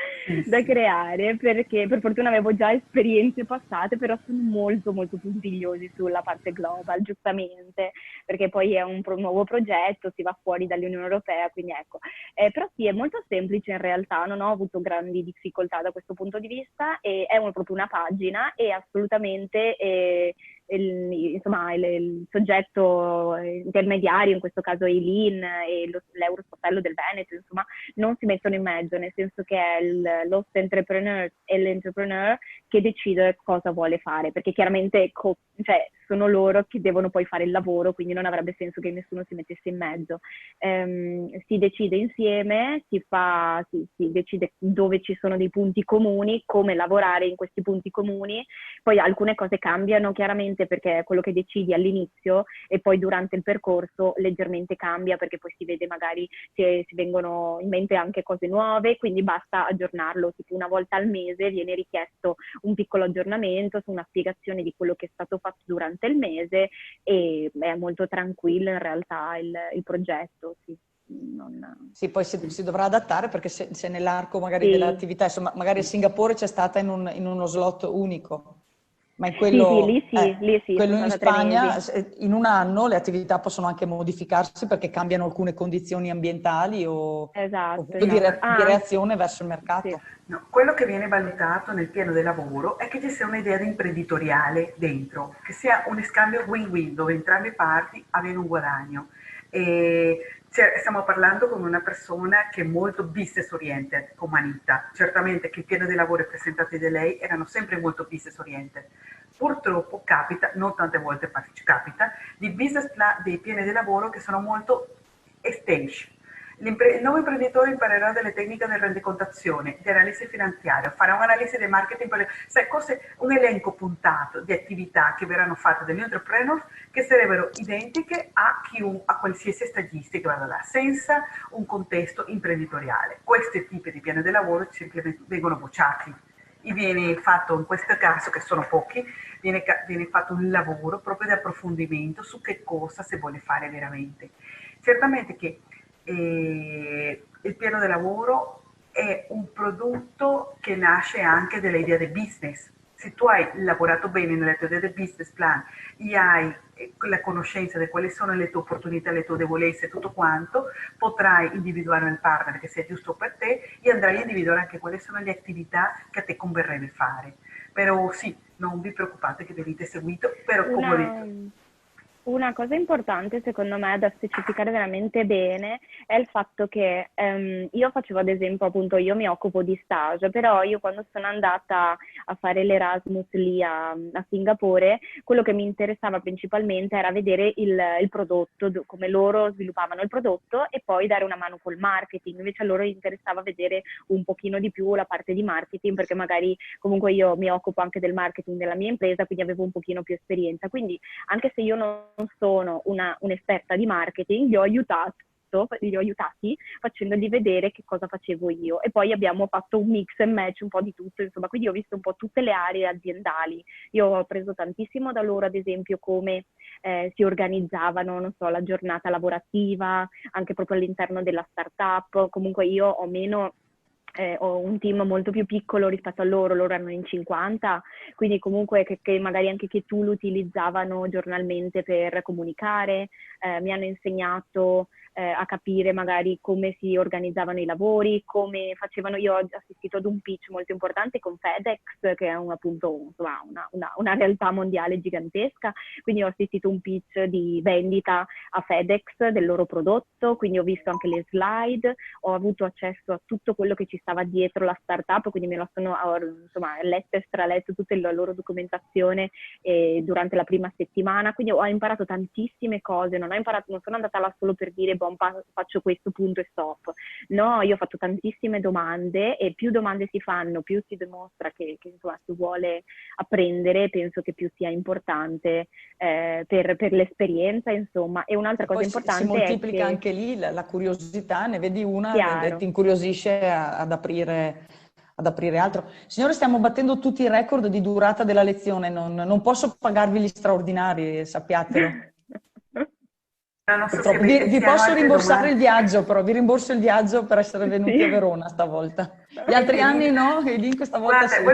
D: da creare perché per fortuna avevo già esperienze passate, però sono molto molto puntigliosi sulla parte global, giustamente, perché poi è un nuovo progetto, si va fuori dall'Unione Europea, quindi ecco. Però sì, è molto semplice in realtà, non ho avuto grandi difficoltà da questo punto di vista e è proprio una pagina e assolutamente il soggetto intermediario, in questo caso Eileen e l'Eurosportello del Veneto, insomma, non si mettono in mezzo, nel senso che è l'host entrepreneur e l'entrepreneur che decide cosa vuole fare, perché chiaramente sono loro che devono poi fare il lavoro, quindi non avrebbe senso che nessuno si mettesse in mezzo. Si decide insieme, si decide dove ci sono dei punti comuni, come lavorare in questi punti comuni, poi alcune cose cambiano chiaramente perché è quello che decidi all'inizio e poi durante il percorso leggermente cambia perché poi si vede magari se si vengono in mente anche cose nuove, quindi basta aggiornarlo, tipo una volta al mese viene richiesto un piccolo aggiornamento su una spiegazione di quello che è stato fatto durante il mese e è molto tranquillo in realtà il progetto, sì.
A: Sì, poi si dovrà adattare perché se nell'arco magari dell'attività, insomma, magari a Singapore c'è stata in uno slot unico, ma in quello,
D: lì sì,
A: quello
D: sono
A: in
D: stata 3
A: Spagna
D: mesi.
A: in un anno le attività possono anche modificarsi perché cambiano alcune condizioni ambientali o
D: Esatto.
A: di reazione verso il mercato.
D: Sì.
B: No, quello che viene valutato nel piano del lavoro è che ci sia un'idea imprenditoriale dentro, che sia un scambio win-win dove entrambe le parti abbiano un guadagno. Stiamo parlando con una persona che è molto business oriented, come Anita. Certamente che il piano dei lavori presentati da lei erano sempre molto business oriented. Purtroppo capita, non tante volte capita, di business plan, dei piani di lavoro che sono molto stage. Il nuovo imprenditore imparerà delle tecniche di rendicontazione, di analisi finanziaria, farà un'analisi di marketing, un elenco puntato di attività che verranno fatte dagli entrepreneur che sarebbero identiche a qualsiasi stagista che vada là, senza un contesto imprenditoriale. Questi tipi di piani di lavoro semplicemente vengono bocciati. E viene fatto, in questo caso, che sono pochi, viene fatto un lavoro proprio di approfondimento su che cosa si vuole fare veramente. Certamente che il piano di lavoro è un prodotto che nasce anche dall'idea di business. Se tu hai lavorato bene nella tua idea di business plan e hai la conoscenza di quali sono le tue opportunità, le tue debolezze e tutto quanto, potrai individuare il partner che sia giusto per te e andrai a individuare anche quali sono le attività che a te converrebbe fare. Però sì, non vi preoccupate che venite seguito, però come
D: Una cosa importante secondo me da specificare veramente bene è il fatto che io facevo ad esempio appunto io mi occupo di stage, però io quando sono andata a fare l'Erasmus lì a Singapore, quello che mi interessava principalmente era vedere il prodotto, come loro sviluppavano il prodotto e poi dare una mano col marketing, invece a loro interessava vedere un pochino di più la parte di marketing perché magari comunque io mi occupo anche del marketing della mia impresa, quindi avevo un pochino più esperienza, quindi anche se io non sono un'esperta di marketing, li ho aiutati facendogli vedere che cosa facevo io e poi abbiamo fatto un mix and match un po' di tutto, insomma, quindi ho visto un po' tutte le aree aziendali. Io ho preso tantissimo da loro, ad esempio, come si organizzavano, non so, la giornata lavorativa, anche proprio all'interno della startup. Comunque io ho un team molto più piccolo rispetto a loro erano in 50, quindi comunque che magari anche che tu lo utilizzavano giornalmente per comunicare, mi hanno insegnato a capire magari come si organizzavano i lavori, come facevano. Io ho assistito ad un pitch molto importante con FedEx, che è appunto insomma, una realtà mondiale gigantesca, quindi ho assistito a un pitch di vendita a FedEx del loro prodotto, quindi ho visto anche le slide, ho avuto accesso a tutto quello che ci stava dietro la startup, quindi ho letto e straletto tutta la loro documentazione durante la prima settimana, quindi ho imparato tantissime cose, non sono andata là solo per dire faccio questo, punto e stop. No, io ho fatto tantissime domande, e più domande si fanno, più si dimostra che insomma, si vuole apprendere, penso che più sia importante per l'esperienza, insomma. E un'altra cosa importante
A: si moltiplica
D: è che,
A: anche lì la curiosità, ne vedi una
D: chiaro,
A: e ti incuriosisce ad aprire altro. Signore, stiamo battendo tutti i record di durata della lezione, non posso pagarvi gli straordinari, sappiatelo.
B: Non so
A: Purtroppo.
B: se
A: Vi
B: hanno
A: posso
B: altre
A: rimborsare
B: domande.
A: il viaggio, però vi rimborso il viaggio per essere venuti
D: Sì.
A: a Verona stavolta. Gli altri anni no, e lì questa volta
B: Guarda,
A: sì.
B: io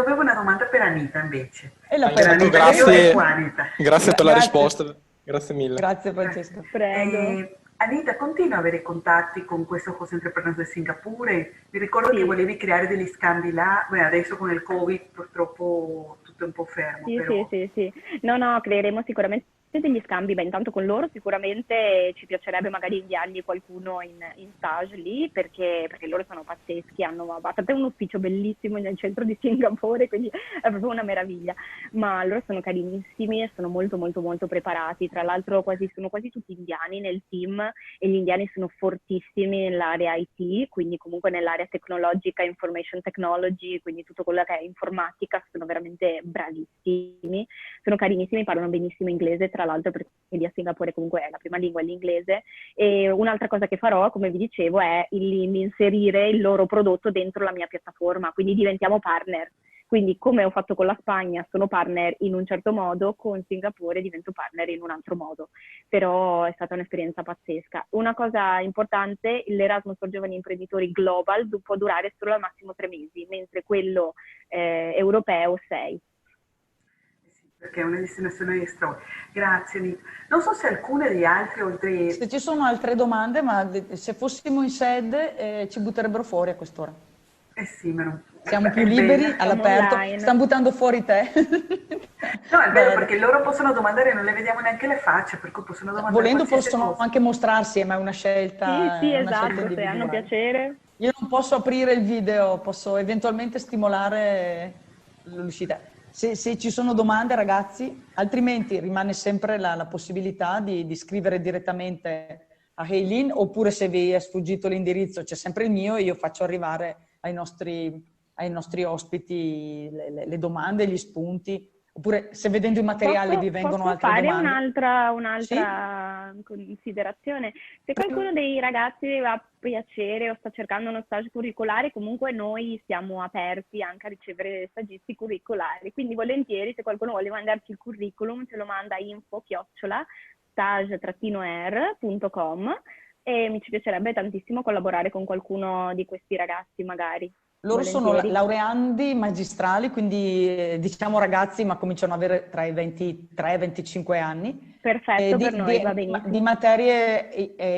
B: avevo una domanda per Anita invece.
A: E la
B: Per
A: prego.
B: Anita, io e qua, Anita.
F: Grazie per la risposta, grazie mille.
A: Grazie Francesca.
D: Prego.
B: Anita, continua a avere contatti con questo Host Entrepreneurs di Singapore? Mi ricordo
D: Sì.
B: che volevi creare degli scambi là, beh, adesso con il Covid purtroppo tutto è un po' fermo.
D: Sì,
B: però...
D: sì. No, creeremo sicuramente degli scambi. Beh, intanto con loro sicuramente ci piacerebbe magari inviargli qualcuno in stage lì, perché loro sono pazzeschi, hanno abbastanza un ufficio bellissimo nel centro di Singapore, quindi è proprio una meraviglia. Ma loro sono carinissimi e sono molto molto molto preparati. Tra l'altro sono quasi tutti indiani nel team, e gli indiani sono fortissimi nell'area IT, quindi comunque nell'area tecnologica, information technology, quindi tutto quello che è informatica, sono veramente bravissimi, sono carinissimi, parlano benissimo inglese, tra l'altro, perché lì a Singapore comunque è la prima lingua è l'inglese. E un'altra cosa che farò, come vi dicevo, è inserire il loro prodotto dentro la mia piattaforma, quindi diventiamo partner. Quindi, come ho fatto con la Spagna, sono partner in un certo modo, con Singapore divento partner in un altro modo. Però è stata un'esperienza pazzesca. Una cosa importante, l'Erasmus per giovani imprenditori Global può durare solo al massimo 3 mesi, mentre quello europeo 6.
B: Perché è una destinazione straordinaria. Grazie, Anita. Non so se alcune di altre, oltre...
A: Se ci sono altre domande, ma se fossimo in sede ci butterebbero fuori a quest'ora.
B: Sì, ma non...
A: Siamo più liberi, all'aperto.
D: online.
A: Stanno buttando fuori te.
B: No, è vero, perché loro possono domandare e non le vediamo neanche le facce, per cui possono domandare
A: Volendo
B: qualsiasi
A: possono
B: cosa.
A: anche mostrarsi, ma è una scelta,
D: Sì,
A: è una scelta
D: esatto, se
A: individuale.
D: hanno piacere.
A: Io non posso aprire il video, posso eventualmente stimolare l'uscita. Se ci sono domande, ragazzi, altrimenti rimane sempre la possibilità di scrivere direttamente a Heilin, oppure se vi è sfuggito l'indirizzo c'è sempre il mio e io faccio arrivare ai nostri ospiti le domande, gli spunti. Oppure se vedendo i materiali vi vengono
D: posso
A: altre
D: fare
A: domande.
D: un'altra considerazione? Se qualcuno dei ragazzi ha piacere o sta cercando uno stage curricolare, comunque noi siamo aperti anche a ricevere stagisti curricolari, quindi volentieri, se qualcuno vuole mandarci il curriculum, ce lo manda a info@stage-er.com, e mi ci piacerebbe tantissimo collaborare con qualcuno di questi ragazzi magari.
A: Loro sono
D: Volentieri.
A: laureandi magistrali, quindi diciamo ragazzi, ma cominciano ad avere tra i 23 e i 25 anni.
D: Perfetto, per noi va benissimo.
A: Di materie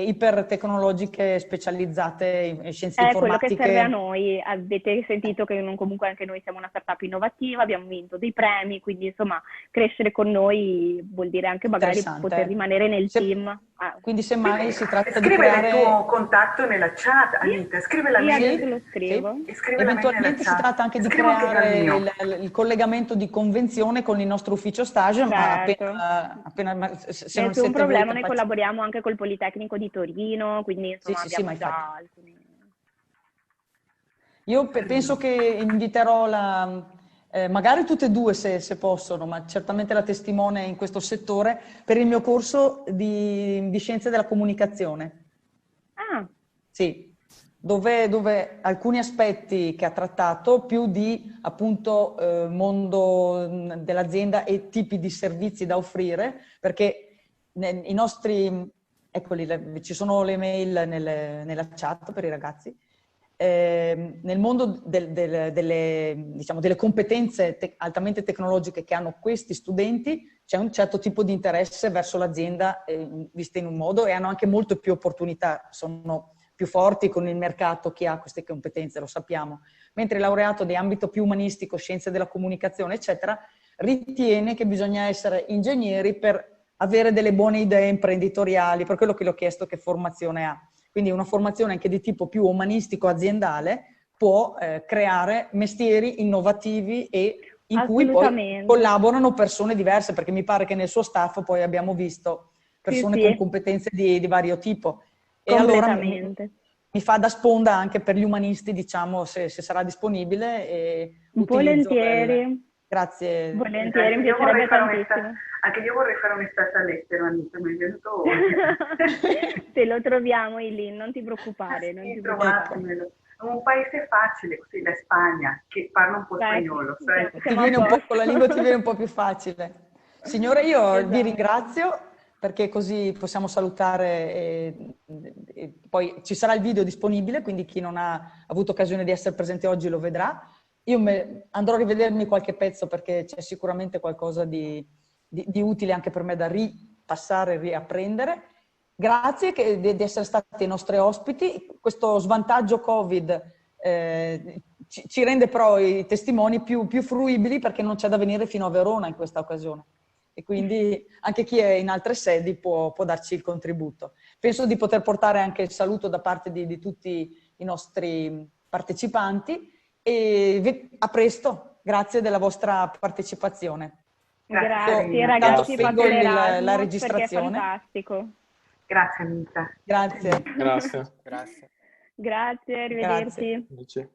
A: ipertecnologiche specializzate in scienze
D: È quello che
A: informatiche.
D: serve a noi. Avete sentito che comunque anche noi siamo una startup innovativa, abbiamo vinto dei premi, quindi insomma crescere con noi vuol dire anche magari poter rimanere nel team.
A: Quindi semmai si tratta di
B: Scrive
A: creare...
B: il tuo contatto nella chat, Anita, scrive la
D: Sì,
B: mail.
D: adesso lo scrivo.
B: E scrive la mail
A: Eventualmente
B: nella
A: si tratta anche di
B: Scrivo anche
A: creare
B: dal mio.
A: il collegamento di convenzione con il nostro ufficio stage, ma
D: Certo.
A: appena se non
D: Nessun
A: siete
D: problema,
A: voi
D: noi
A: capaci.
D: collaboriamo anche col Politecnico di Torino, quindi insomma
A: Sì, ma
D: abbiamo già
A: infatti.
D: alcuni...
A: Io penso che inviterò magari tutte e due se possono, ma certamente la testimone in questo settore, per il mio corso di scienze della comunicazione.
D: Ah,
A: Sì, dove alcuni aspetti che ha trattato, più di appunto mondo dell'azienda e tipi di servizi da offrire, perché i nostri, eccoli, ci sono le mail nella chat per i ragazzi. nel mondo delle competenze altamente tecnologiche che hanno questi studenti c'è un certo tipo di interesse verso l'azienda vista in un modo, e hanno anche molte più opportunità, sono più forti con il mercato chi ha queste competenze, lo sappiamo. Mentre il laureato di ambito più umanistico, scienze della comunicazione, eccetera, ritiene che bisogna essere ingegneri per avere delle buone idee imprenditoriali, per quello che le ho chiesto che formazione ha. Quindi una formazione anche di tipo più umanistico-aziendale può creare mestieri innovativi e in cui poi collaborano persone diverse, perché mi pare che nel suo staff poi abbiamo visto persone con competenze di vario tipo. E allora mi fa da sponda anche per gli umanisti, diciamo, se sarà disponibile. E
D: volentieri.
A: Grazie.
D: Volentieri, mi piacerebbe tantissimo.
B: Anche io vorrei fare un'estate all'estero, Anita, mi è venuto
D: Se lo troviamo, Eileen, non ti preoccupare.
B: Trovatemelo. Un paese facile, così la Spagna, che parla un po' spagnolo.
A: Ti viene un po', con la lingua ti viene un po' più facile. Signore, io vi ringrazio, perché così possiamo salutare e poi ci sarà il video disponibile, quindi chi non ha avuto occasione di essere presente oggi lo vedrà. Io andrò a rivedermi qualche pezzo, perché c'è sicuramente qualcosa di utile anche per me da ripassare e riapprendere. Grazie di essere stati i nostri ospiti. Questo svantaggio Covid ci rende però i testimoni più fruibili, perché non c'è da venire fino a Verona in questa occasione. E quindi anche chi è in altre sedi può darci il contributo. Penso di poter portare anche il saluto da parte di tutti i nostri partecipanti, e a presto, grazie della vostra partecipazione.
D: Grazie ragazzi, fate
A: la registrazione.
D: È fantastico.
B: Grazie Anita.
A: Grazie.
F: Grazie.
D: Grazie, arrivederci.
F: Grazie.